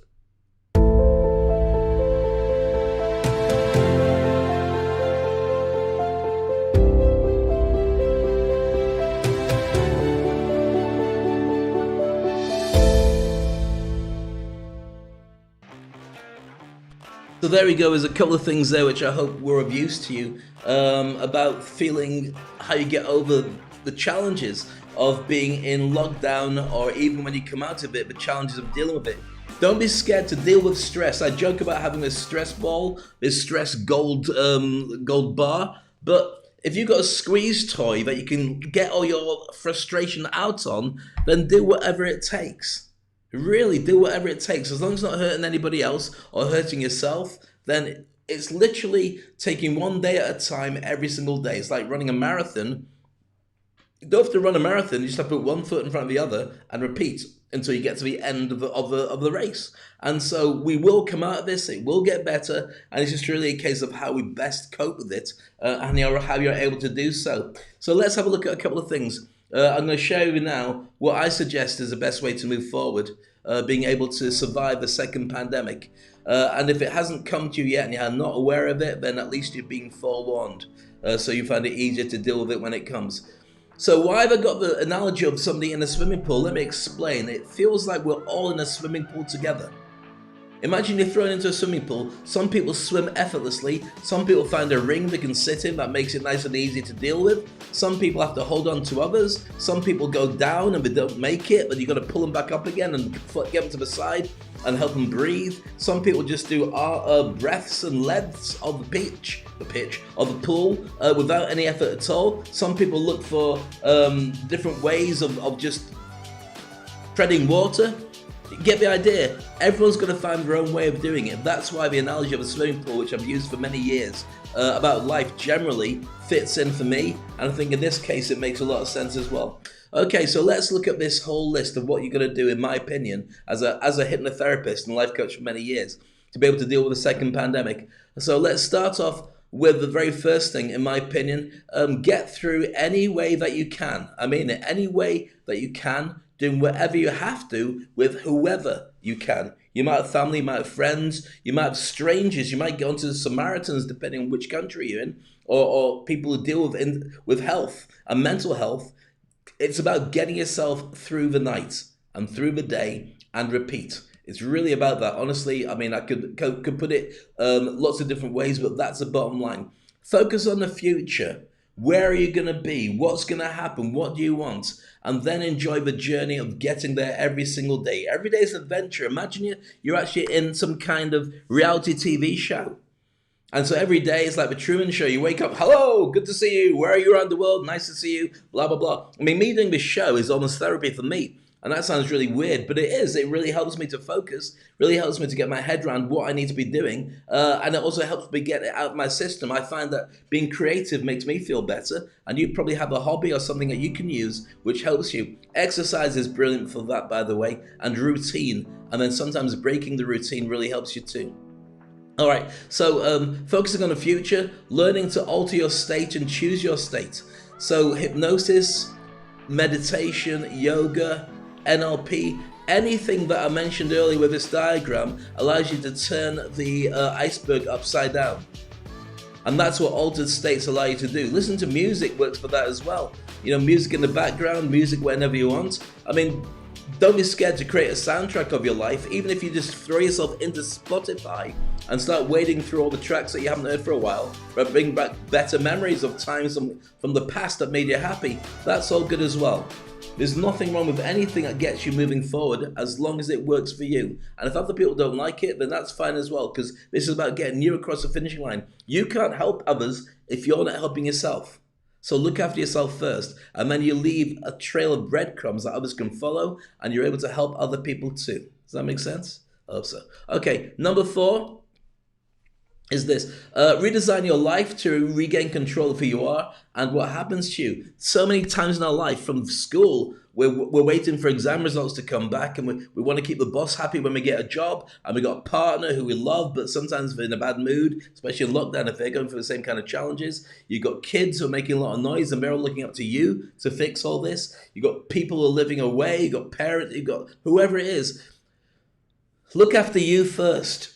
So there we go. There's a couple of things there which I hope were of use to you, about feeling how you get over the challenges of being in lockdown, or even when you come out of it, the challenges of dealing with it. Don't be scared to deal with stress. I joke about having this stress ball, this stress gold bar, but if you've got a squeeze toy that you can get all your frustration out on, then do whatever it takes. Really do whatever it takes. As long as it's not hurting anybody else or hurting yourself, then it's literally taking one day at a time every single day. It's like running a marathon. You don't have to run a marathon. You just have to put one foot in front of the other and repeat until you get to the end of the race. And so we will come out of this. It will get better. And it's just really a case of how we best cope with it, and how you're able to do so. So let's have a look at a couple of things. I'm going to show you now what I suggest is the best way to move forward, being able to survive the second pandemic. And if it hasn't come to you yet and you're not aware of it, then at least you're being forewarned, so you find it easier to deal with it when it comes. So why have I got the analogy of somebody in a swimming pool? Let me explain. It feels like we're all in a swimming pool together. Imagine you're thrown into a swimming pool. Some people swim effortlessly. Some people find a ring they can sit in that makes it nice and easy to deal with. Some people have to hold on to others. Some people go down and they don't make it, but you've got to pull them back up again and get them to the side and help them breathe. Some people just do breaths and lengths of the pool without any effort at all. Some people look for different ways of just treading water. Get the idea. Everyone's going to find their own way of doing it. That's why the analogy of a swimming pool, which I've used for many years, about life generally fits in for me. And I think in this case it makes a lot of sense as well. Okay, so let's look at this whole list of what you're going to do, in my opinion, as a hypnotherapist and life coach for many years, to be able to deal with the second pandemic. So let's start off with the very first thing, in my opinion. Get through any way that you can. I mean it, any way that you can. Doing whatever you have to with whoever you can. You might have family, you might have friends, you might have strangers, you might get onto the Samaritans, depending on which country you're in, or people who deal with health and mental health. It's about getting yourself through the night and through the day and repeat. It's really about that. Honestly, I mean, I could put it lots of different ways, but that's the bottom line. Focus on the future. Where are you going to be? What's going to happen? What do you want? And then enjoy the journey of getting there every single day. Every day is an adventure. Imagine you're actually in some kind of reality TV show. And so every day it's like the Truman Show. You wake up, hello, good to see you. Where are you around the world? Nice to see you. Blah, blah, blah. I mean, me doing this show is almost therapy for me. And that sounds really weird, but it is. It really helps me to focus, really helps me to get my head around what I need to be doing. And it also helps me get it out of my system. I find that being creative makes me feel better. And you probably have a hobby or something that you can use which helps you. Exercise is brilliant for that, by the way, and routine. And then sometimes breaking the routine really helps you too. All right, so focusing on the future, learning to alter your state and choose your state. So hypnosis, meditation, yoga, NLP, anything that I mentioned earlier with this diagram allows you to turn the iceberg upside down. And that's what altered states allow you to do. Listen to music works for that as well. You know, music in the background, music whenever you want. I mean, don't be scared to create a soundtrack of your life, even if you just throw yourself into Spotify and start wading through all the tracks that you haven't heard for a while, but bring back better memories of times from the past that made you happy. That's all good as well. There's nothing wrong with anything that gets you moving forward as long as it works for you. And if other people don't like it, then that's fine as well, because this is about getting you across the finishing line. You can't help others if you're not helping yourself. So look after yourself first, and then you leave a trail of breadcrumbs that others can follow, and you're able to help other people too. Does that make sense? I hope so. Okay, number 4 is this. Redesign your life to regain control of who you are and what happens to you. So many times in our life, from school, we're waiting for exam results to come back, and we want to keep the boss happy when we get a job, and we got a partner who we love, but sometimes they're in a bad mood, especially in lockdown if they're going through the same kind of challenges. You've got kids who are making a lot of noise, and they're all looking up to you to fix all this. You've got people who are living away, you've got parents, you've got whoever it is. Look after you first.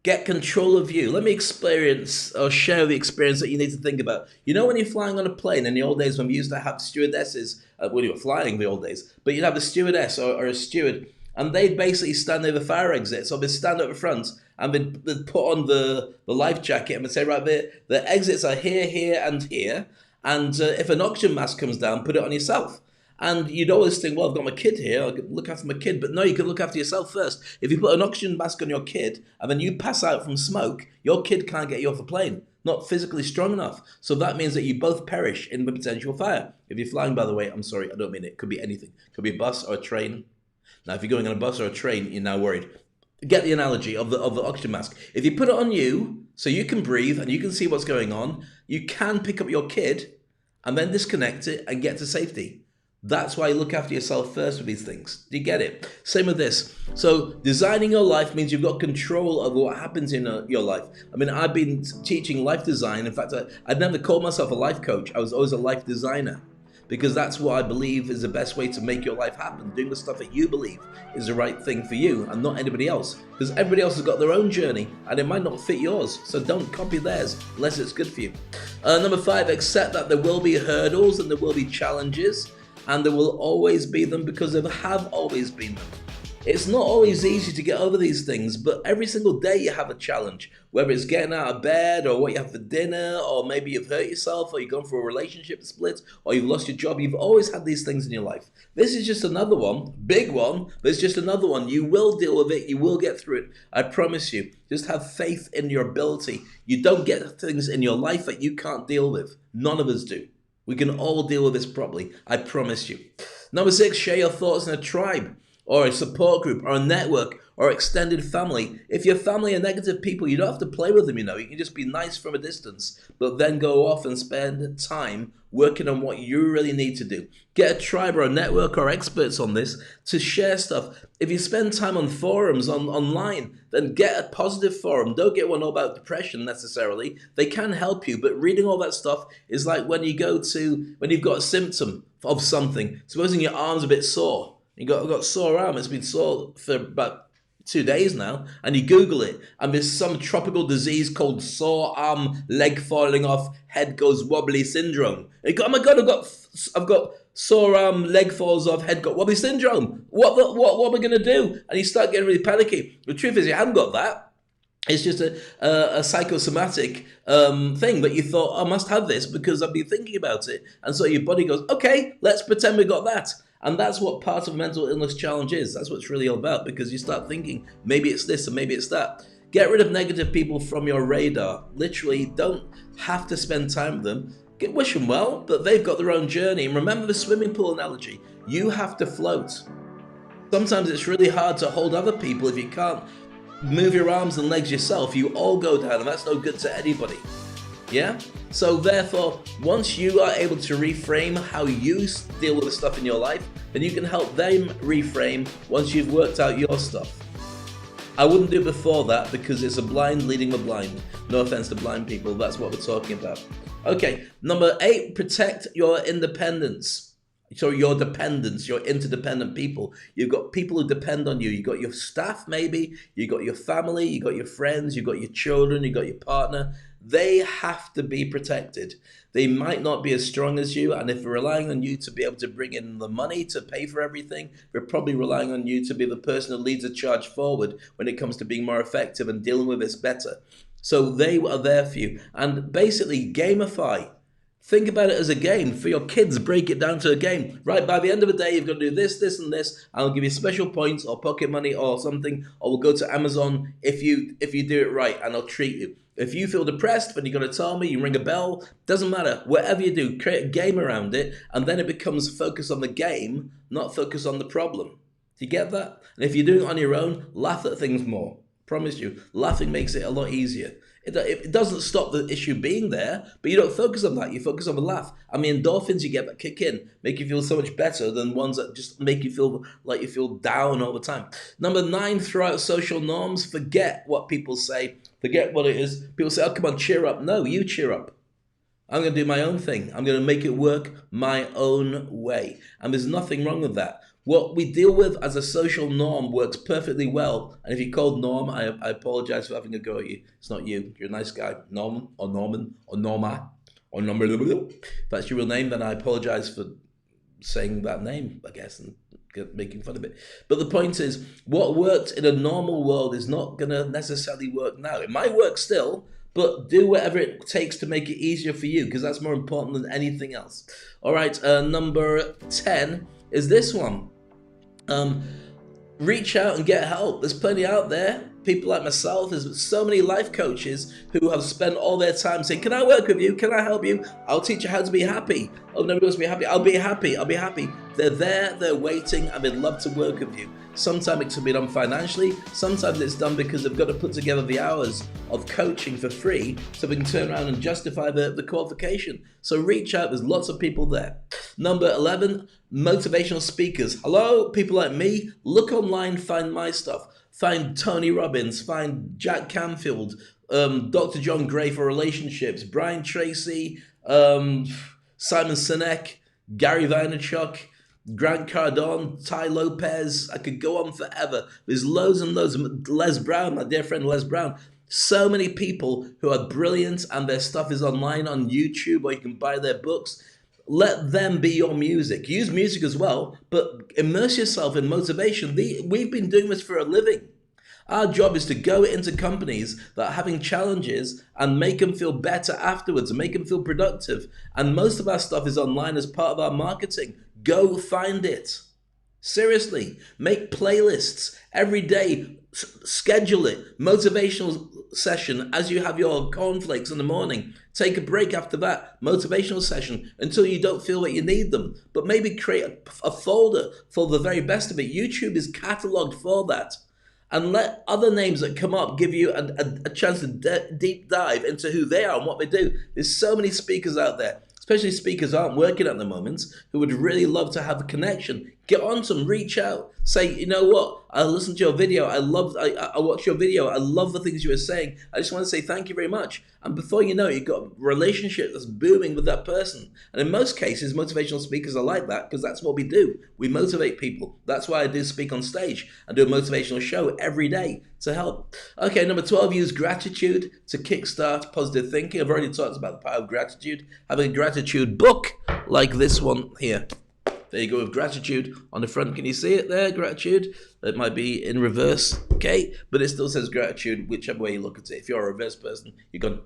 Get control of you. Let me experience or share the experience that you need to think about. You know when you're flying on a plane in the old days when we used to have stewardesses, when you were flying the old days, but you'd have a stewardess or a steward, and they'd basically stand near the fire exit. So they'd stand at the front and they'd put on the life jacket and they'd say, right, the exits are here, here, and here. And if an oxygen mask comes down, put it on yourself. And you'd always think, well, I've got my kid here, I can look after my kid. But no, you can look after yourself first. If you put an oxygen mask on your kid and then you pass out from smoke, your kid can't get you off the plane. Not physically strong enough. So that means that you both perish in the potential fire. If you're flying, by the way, I'm sorry, I don't mean it. It could be anything. It could be a bus or a train. Now, if you're going on a bus or a train, you're now worried. Get the analogy of the oxygen mask. If you put it on you, so you can breathe and you can see what's going on, you can pick up your kid and then disconnect it and get to safety. That's why you look after yourself first with these things. Do you get it? Same with this. So designing your life means you've got control over what happens in your life. I mean, I've been teaching life design. In fact, I'd never called myself a life coach. I was always a life designer, because that's what I believe is the best way to make your life happen. Doing the stuff that you believe is the right thing for you and not anybody else. Because everybody else has got their own journey and it might not fit yours. So don't copy theirs unless it's good for you. Number 5, accept that there will be hurdles and there will be challenges. And there will always be them because there have always been them. It's not always easy to get over these things, but every single day you have a challenge, whether it's getting out of bed or what you have for dinner, or maybe you've hurt yourself, or you've gone through a relationship split, or you've lost your job. You've always had these things in your life. This is just another one, big one, but it's just another one. You will deal with it. You will get through it. I promise you. Just have faith in your ability. You don't get things in your life that you can't deal with. None of us do. We can all deal with this properly, I promise you. Number 6, share your thoughts in a tribe, or a support group, or a network, or extended family. If your family are negative people, you don't have to play with them, you know. You can just be nice from a distance, but then go off and spend time working on what you really need to do. Get a tribe or a network or experts on this to share stuff. If you spend time on forums online, then get a positive forum. Don't get one all about depression necessarily. They can help you, but reading all that stuff is like when you've got a symptom of something. Supposing your arm's a bit sore. You've got a sore arm. It's been sore for about 2 days now, and you Google it, and there's some tropical disease called sore arm, leg falling off, head goes wobbly syndrome. And you go, oh my God, I've got sore arm, leg falls off, head got wobbly syndrome. What am I going to do? And you start getting really panicky. The truth is, you haven't got that. It's just a psychosomatic thing that you thought, I must have this because I've been thinking about it. And so your body goes, okay, let's pretend we got that. And that's what part of a mental illness challenge is. That's what it's really all about, because you start thinking, maybe it's this and maybe it's that. Get rid of negative people from your radar. Literally, don't have to spend time with them. Wish them well, but they've got their own journey. And remember the swimming pool analogy. You have to float. Sometimes it's really hard to hold other people if you can't move your arms and legs yourself. You all go down, and that's no good to anybody. Yeah? So therefore, once you are able to reframe how you deal with the stuff in your life, then you can help them reframe once you've worked out your stuff. I wouldn't do it before that, because it's a blind leading the blind. No offense to blind people, that's what we're talking about. Okay, number 8, protect your independence. So your dependents, your interdependent people. You've got people who depend on you. You've got your staff maybe, you've got your family, you've got your friends, you've got your children, you've got your partner. They have to be protected. They might not be as strong as you, and if they're relying on you to be able to bring in the money to pay for everything, they're probably relying on you to be the person who leads the charge forward when it comes to being more effective and dealing with this better. So they are there for you. And basically gamify. Think about it as a game. For your kids, break it down to a game. Right, by the end of the day, you've got to do this, this, and this. I'll give you special points or pocket money or something, or we'll go to Amazon if you do it right, and I'll treat you. If you feel depressed, then you're going to tell me, you ring a bell, doesn't matter. Whatever you do, create a game around it, and then it becomes focus on the game, not focus on the problem. Do you get that? And if you're doing it on your own, laugh at things more. Promise you, laughing makes it a lot easier. It doesn't stop the issue being there, but you don't focus on that. You focus on the laugh. And the endorphins you get that kick in make you feel so much better than ones that just make you feel like you feel down all the time. Number 9, throw out social norms. Forget what people say. Forget what it is. People say, oh, come on, cheer up. No, you cheer up. I'm going to do my own thing. I'm going to make it work my own way. And there's nothing wrong with that. What we deal with as a social norm works perfectly well. And if you're called Norm, I apologize for having a go at you. It's not you. You're a nice guy. Norman or Norman or Norma or Norma. If that's your real name, then I apologize for saying that name, I guess, and making fun of it. But the point is, what worked in a normal world is not going to necessarily work now. It might work still, but do whatever it takes to make it easier for you, because that's more important than anything else. All right, number 10 is this one. Reach out and get help. There's plenty out there. People like myself, there's so many life coaches who have spent all their time saying, can I work with you? Can I help you? I'll teach you how to be happy. Oh, nobody wants to be happy. I'll be happy. I'll be happy. They're there, they're waiting, and they'd love to work with you. Sometimes it can be done financially. Sometimes it's done because they've got to put together the hours of coaching for free so they can turn around and justify the qualification. So reach out. There's lots of people there. Number 11, motivational speakers. Hello, people like me. Look online, find my stuff. Find Tony Robbins, find Jack Canfield, Dr. John Gray for relationships, Brian Tracy, Simon Sinek, Gary Vaynerchuk, Grant Cardone, Ty Lopez. I could go on forever. There's loads and loads. Les Brown, my dear friend Les Brown. So many people who are brilliant, and their stuff is online on YouTube, or you can buy their books. Let them be your music. Use music as well, but immerse yourself in motivation. We've been doing this for a living. Our job is to go into companies that are having challenges and make them feel better afterwards and make them feel productive. And most of our stuff is online as part of our marketing. Go find it. Seriously, make playlists every day. Schedule it. Motivational session as you have your cornflakes in the morning. Take a break after that. Motivational session until you don't feel that you need them. But maybe create a folder for the very best of it. YouTube is cataloged for that. And let other names that come up give you a chance to deep dive into who they are and what they do. There's so many speakers out there, especially speakers who aren't working at the moment, who would really love to have a connection. Get on some, reach out. Say, you know what? I listened to your video. I watched your video. I love the things you were saying. I just want to say thank you very much. And before you know it, you've got a relationship that's booming with that person. And in most cases, motivational speakers are like that because that's what we do. We motivate people. That's why I do speak on stage and do a motivational show every day to help. Okay, number 12, use gratitude to kickstart positive thinking. I've already talked about the power of gratitude. Having a gratitude book like this one here. There you go with gratitude on the front. Can you see it there? Gratitude. It might be in reverse, okay? But it still says gratitude, whichever way you look at it. If you're a reverse person, you're going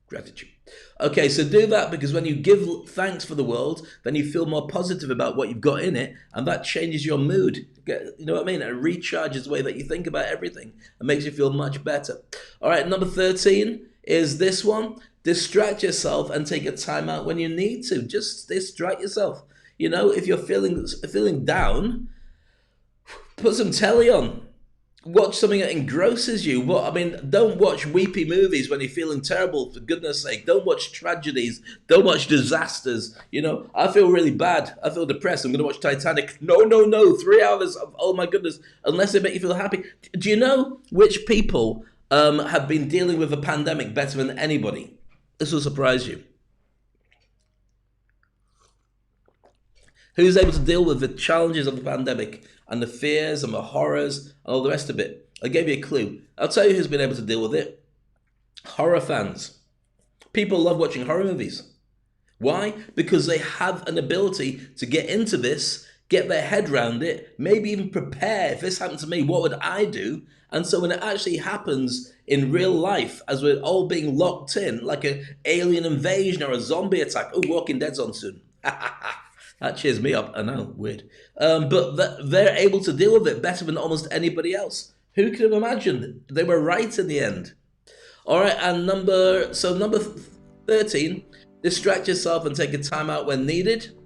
gratitude. Okay, so do that because when you give thanks for the world, then you feel more positive about what you've got in it, and that changes your mood. You know what I mean? It recharges the way that you think about everything and makes you feel much better. All right, number 13 is this one. Distract yourself and take a time out when you need to. Just distract yourself. You know, if you're feeling down, put some telly on. Watch something that engrosses you. Don't watch weepy movies when you're feeling terrible, for goodness sake. Don't watch tragedies. Don't watch disasters. You know, I feel really bad. I feel depressed. I'm going to watch Titanic. No. 3 hours of, oh my goodness, unless they make you feel happy. Do you know which people have been dealing with a pandemic better than anybody? This will surprise you. Who's able to deal with the challenges of the pandemic and the fears and the horrors and all the rest of it? I gave you a clue. I'll tell you who's been able to deal with it. Horror fans. People love watching horror movies. Why? Because they have an ability to get into this, get their head around it, maybe even prepare. If this happened to me, what would I do? And so when it actually happens in real life, as we're all being locked in, like an alien invasion or a zombie attack. Oh, Walking Dead's on soon. That cheers me up. I know, weird. But they're able to deal with it better than almost anybody else. Who could have imagined? They were right in the end. All right, and number 13, distract yourself and take a time out when needed.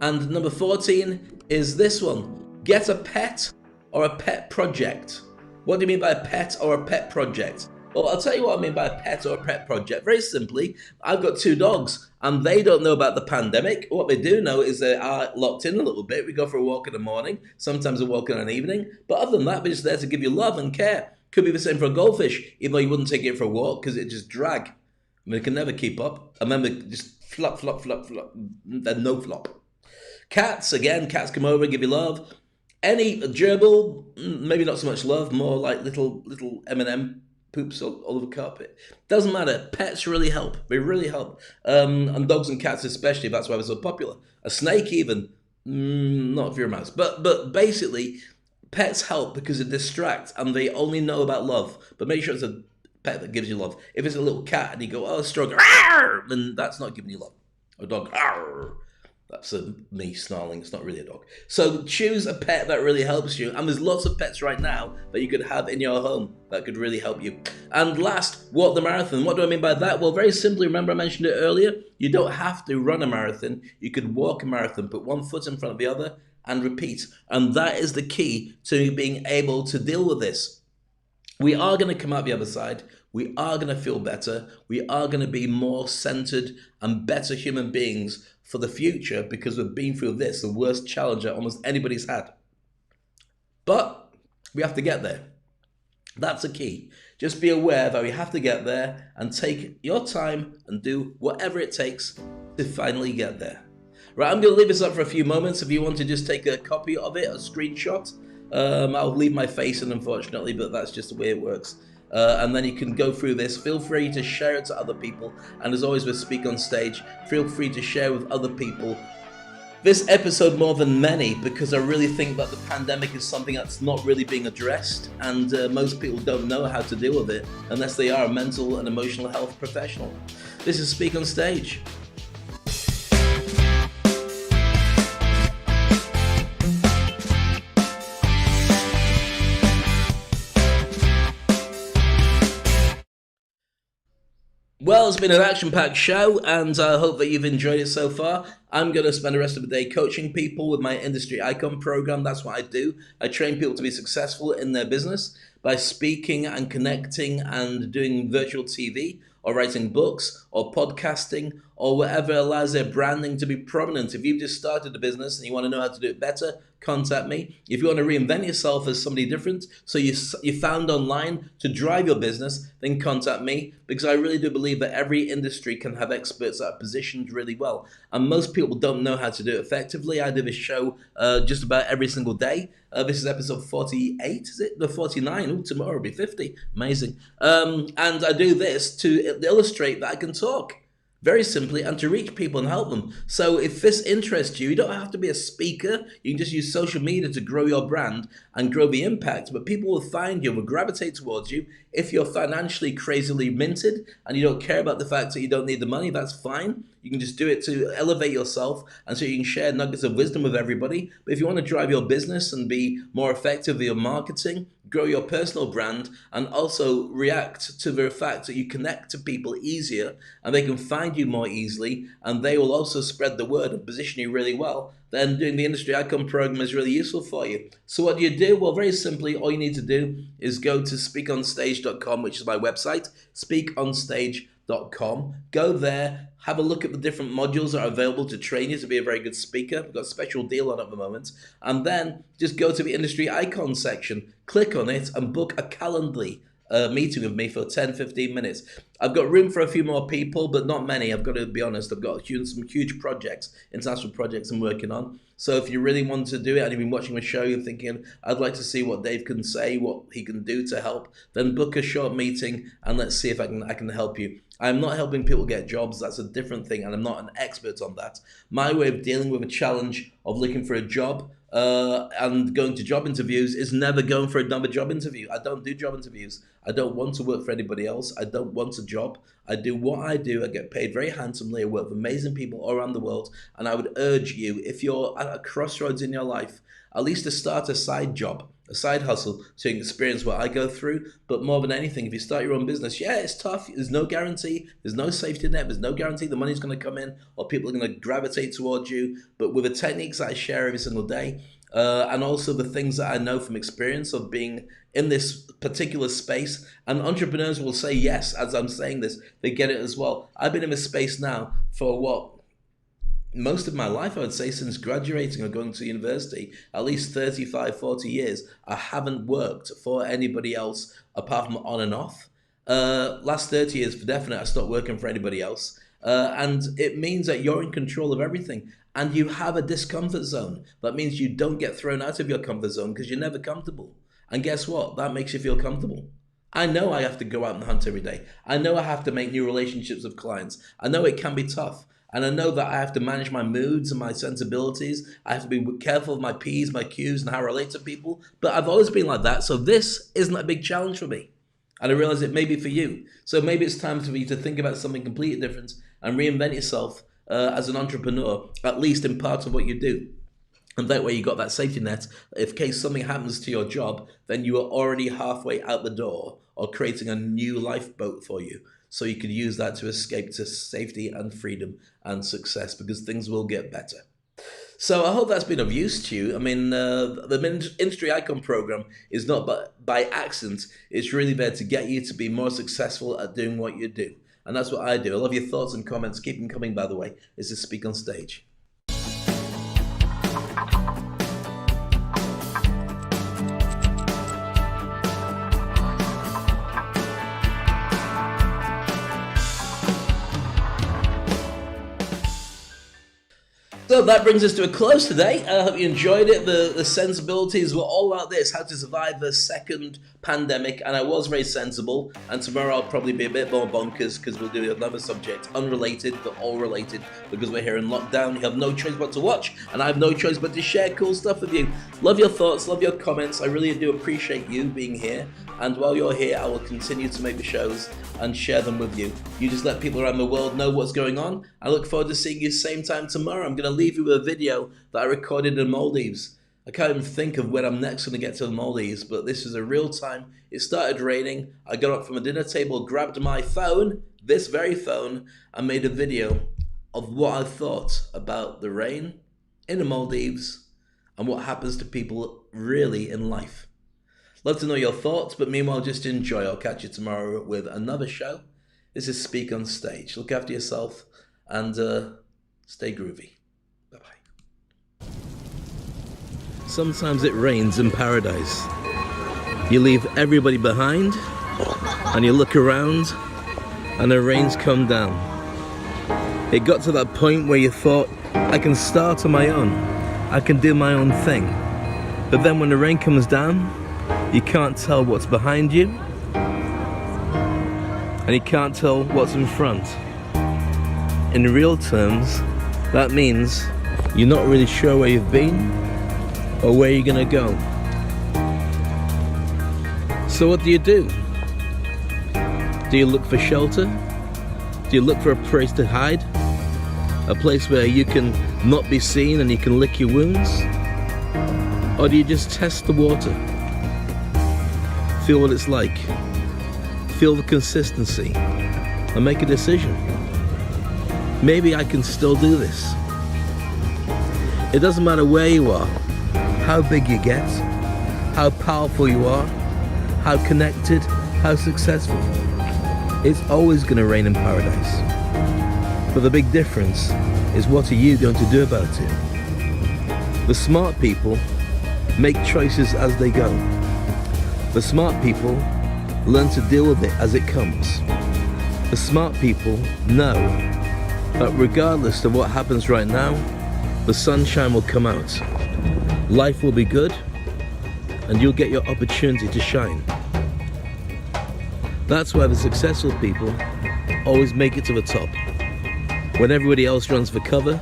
And number 14 is this one. Get a pet or a pet project. What do you mean by a pet or a pet project? Well, I'll tell you what I mean by a pet or a pet project. Very simply, I've got 2 dogs and they don't know about the pandemic. What they do know is they are locked in a little bit. We go for a walk in the morning, sometimes a walk in an evening. But other than that, we're just there to give you love and care. Could be the same for a goldfish, even though you wouldn't take it for a walk because it just drag. I mean, it can never keep up. I remember just flop, then no flop. Cats, again, cats come over and give you love. Any gerbil, maybe not so much love, more like little M&M poops all over the carpet. Doesn't matter. Pets really help. They really help. And dogs and cats especially. That's why they're so popular. A snake even. Not if you're a mouse. But basically, pets help because they distract and they only know about love. But make sure it's a pet that gives you love. If it's a little cat and you go, oh, stroke, then that's not giving you love. A dog, that's me snarling. It's not really a dog. So choose a pet that really helps you. And there's lots of pets right now that you could have in your home that could really help you. And last, walk the marathon. What do I mean by that? Well, very simply, remember I mentioned it earlier. You don't have to run a marathon. You could walk a marathon, put one foot in front of the other and repeat. And that is the key to being able to deal with this. We are going to come out the other side. We are going to feel better. We are going to be more centered and better human beings for the future because we've been through this, the worst challenge that almost anybody's had. But we have to get there. That's the key. Just be aware that we have to get there and take your time and do whatever it takes to finally get there. Right, I'm going to leave this up for a few moments. If you want to just take a copy of it, a screenshot, I'll leave my face in, unfortunately, but that's just the way it works. And then you can go through this. Feel free to share it to other people. And as always with Speak on Stage, feel free to share with other people this episode more than many, because I really think that the pandemic is something that's not really being addressed. And most people don't know how to deal with it unless they are a mental and emotional health professional. This is Speak on Stage. Well, it's been an action-packed show, and I hope that you've enjoyed it so far. I'm going to spend the rest of the day coaching people with my Industry Icon program. That's what I do. I train people to be successful in their business by speaking and connecting and doing virtual TV or writing books or podcasting or whatever allows their branding to be prominent. If you've just started a business and you want to know how to do it better, contact me. If you want to reinvent yourself as somebody different, so you found online to drive your business, then contact me, because I really do believe that every industry can have experts that are positioned really well. And most people don't know how to do it effectively. I do this show just about every single day. This is episode 48, is it? The 49. Ooh, tomorrow will be 50. Amazing. And I do this to illustrate that I can talk very simply, and to reach people and help them. So if this interests you, you don't have to be a speaker. You can just use social media to grow your brand and grow the impact. But people will find you, will gravitate towards you. If you're financially crazily minted and you don't care about the fact that you don't need the money, that's fine. You can just do it to elevate yourself and so you can share nuggets of wisdom with everybody. But if you want to drive your business and be more effective with your marketing, grow your personal brand, and also react to the fact that you connect to people easier and they can find you more easily, and they will also spread the word and position you really well, then doing the Industry Icon program is really useful for you. So what do you do? Well, very simply, all you need to do is go to speakonstage.com, which is my website, speakonstage.com. Go there, have a look at the different modules that are available to train you to be a very good speaker. We've got a special deal on at the moment. And then just go to the Industry Icon section, click on it, and book a Calendly meeting with me for 10-15 minutes. I've got room for a few more people, but not many. I've got to be honest. I've got some huge projects, international projects I'm working on. So if you really want to do it and you've been watching the show, you're thinking, I'd like to see what Dave can say, what he can do to help, then book a short meeting and let's see if I can help you. I'm not helping people get jobs. That's a different thing, and I'm not an expert on that. My way of dealing with a challenge of looking for a job and going to job interviews is never going for another job interview. I don't do job interviews. I don't want to work for anybody else. I don't want a job. I do what I do. I get paid very handsomely. I work with amazing people all around the world. And I would urge you, if you're at a crossroads in your life, at least to start a side job, a side hustle, to experience what I go through. But more than anything, if you start your own business, yeah, it's tough. There's no guarantee. There's no safety net. There's no guarantee the money's going to come in or people are going to gravitate towards you. But with the techniques that I share every single day, and also the things that I know from experience of being in this particular space, and entrepreneurs will say yes, as I'm saying this, they get it as well. I've been in this space now for most of my life, I would say, since graduating or going to university, at least 35, 40 years. I haven't worked for anybody else apart from on and off. Last 30 years for definite, I stopped working for anybody else. And it means that you're in control of everything. And you have a discomfort zone. That means you don't get thrown out of your comfort zone because you're never comfortable. And guess what? That makes you feel comfortable. I know I have to go out and hunt every day. I know I have to make new relationships with clients. I know it can be tough. And I know that I have to manage my moods and my sensibilities. I have to be careful of my P's, my Q's, and how I relate to people. But I've always been like that. So this isn't a big challenge for me. And I realize it may be for you. So maybe it's time for you to think about something completely different and reinvent yourself as an entrepreneur, at least in part of what you do. And that way you got that safety net. If in case something happens to your job, then you are already halfway out the door or creating a new lifeboat for you. So you could use that to escape to safety and freedom and success, because things will get better. So I hope that's been of use to you. I mean, the Industry Icon program is not by accident. It's really there to get you to be more successful at doing what you do. And that's what I do. I love your thoughts and comments. Keep them coming, by the way. This is Speak on Stage. So that brings us to a close today. I hope you enjoyed it. The sensibilities were all about this, how to survive the second pandemic, and I was very sensible. And tomorrow I'll probably be a bit more bonkers because we'll do another subject, unrelated but all related, because we're here in lockdown. You have no choice but to watch, and I have no choice but to share cool stuff with you. Love your thoughts, love your comments. I really do appreciate you being here. And while you're here, I will continue to make the shows and share them with you. You just let people around the world know what's going on. I look forward to seeing you same time tomorrow. I'm going to leave you with a video that I recorded in the Maldives. I can't even think of when I'm next going to get to the Maldives, but this is a real time. It started raining. I got up from a dinner table, grabbed my phone, this very phone, and made a video of what I thought about the rain in the Maldives and what happens to people really in life. Love to know your thoughts, but meanwhile, just enjoy. I'll catch you tomorrow with another show. This is Speak on Stage. Look after yourself and stay groovy. Bye-bye. Sometimes it rains in paradise. You leave everybody behind, and you look around, and the rain's come down. It got to that point where you thought, I can start on my own, I can do my own thing. But then when the rain comes down, you can't tell what's behind you, and you can't tell what's in front. In real terms, that means you're not really sure where you've been or where you're gonna go. So what do you do? Do you look for shelter? Do you look for a place to hide? A place where you can not be seen and you can lick your wounds? Or do you just test the water? Feel what it's like. Feel the consistency and make a decision. Maybe I can still do this. It doesn't matter where you are, how big you get, how powerful you are, how connected, how successful. It's always going to rain in paradise. But the big difference is, what are you going to do about it? The smart people make choices as they go. The smart people learn to deal with it as it comes. The smart people know that regardless of what happens right now, the sunshine will come out. Life will be good, and you'll get your opportunity to shine. That's why the successful people always make it to the top. When everybody else runs for cover,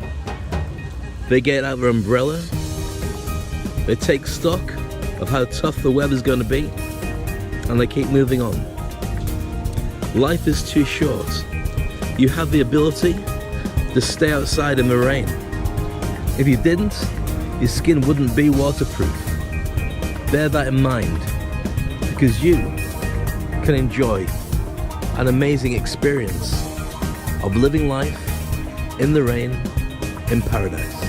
they get out their umbrella, they take stock of how tough the weather's going to be, and they keep moving on. Life is too short. You have the ability to stay outside in the rain. If you didn't, your skin wouldn't be waterproof. Bear that in mind, because you can enjoy an amazing experience of living life in the rain in paradise.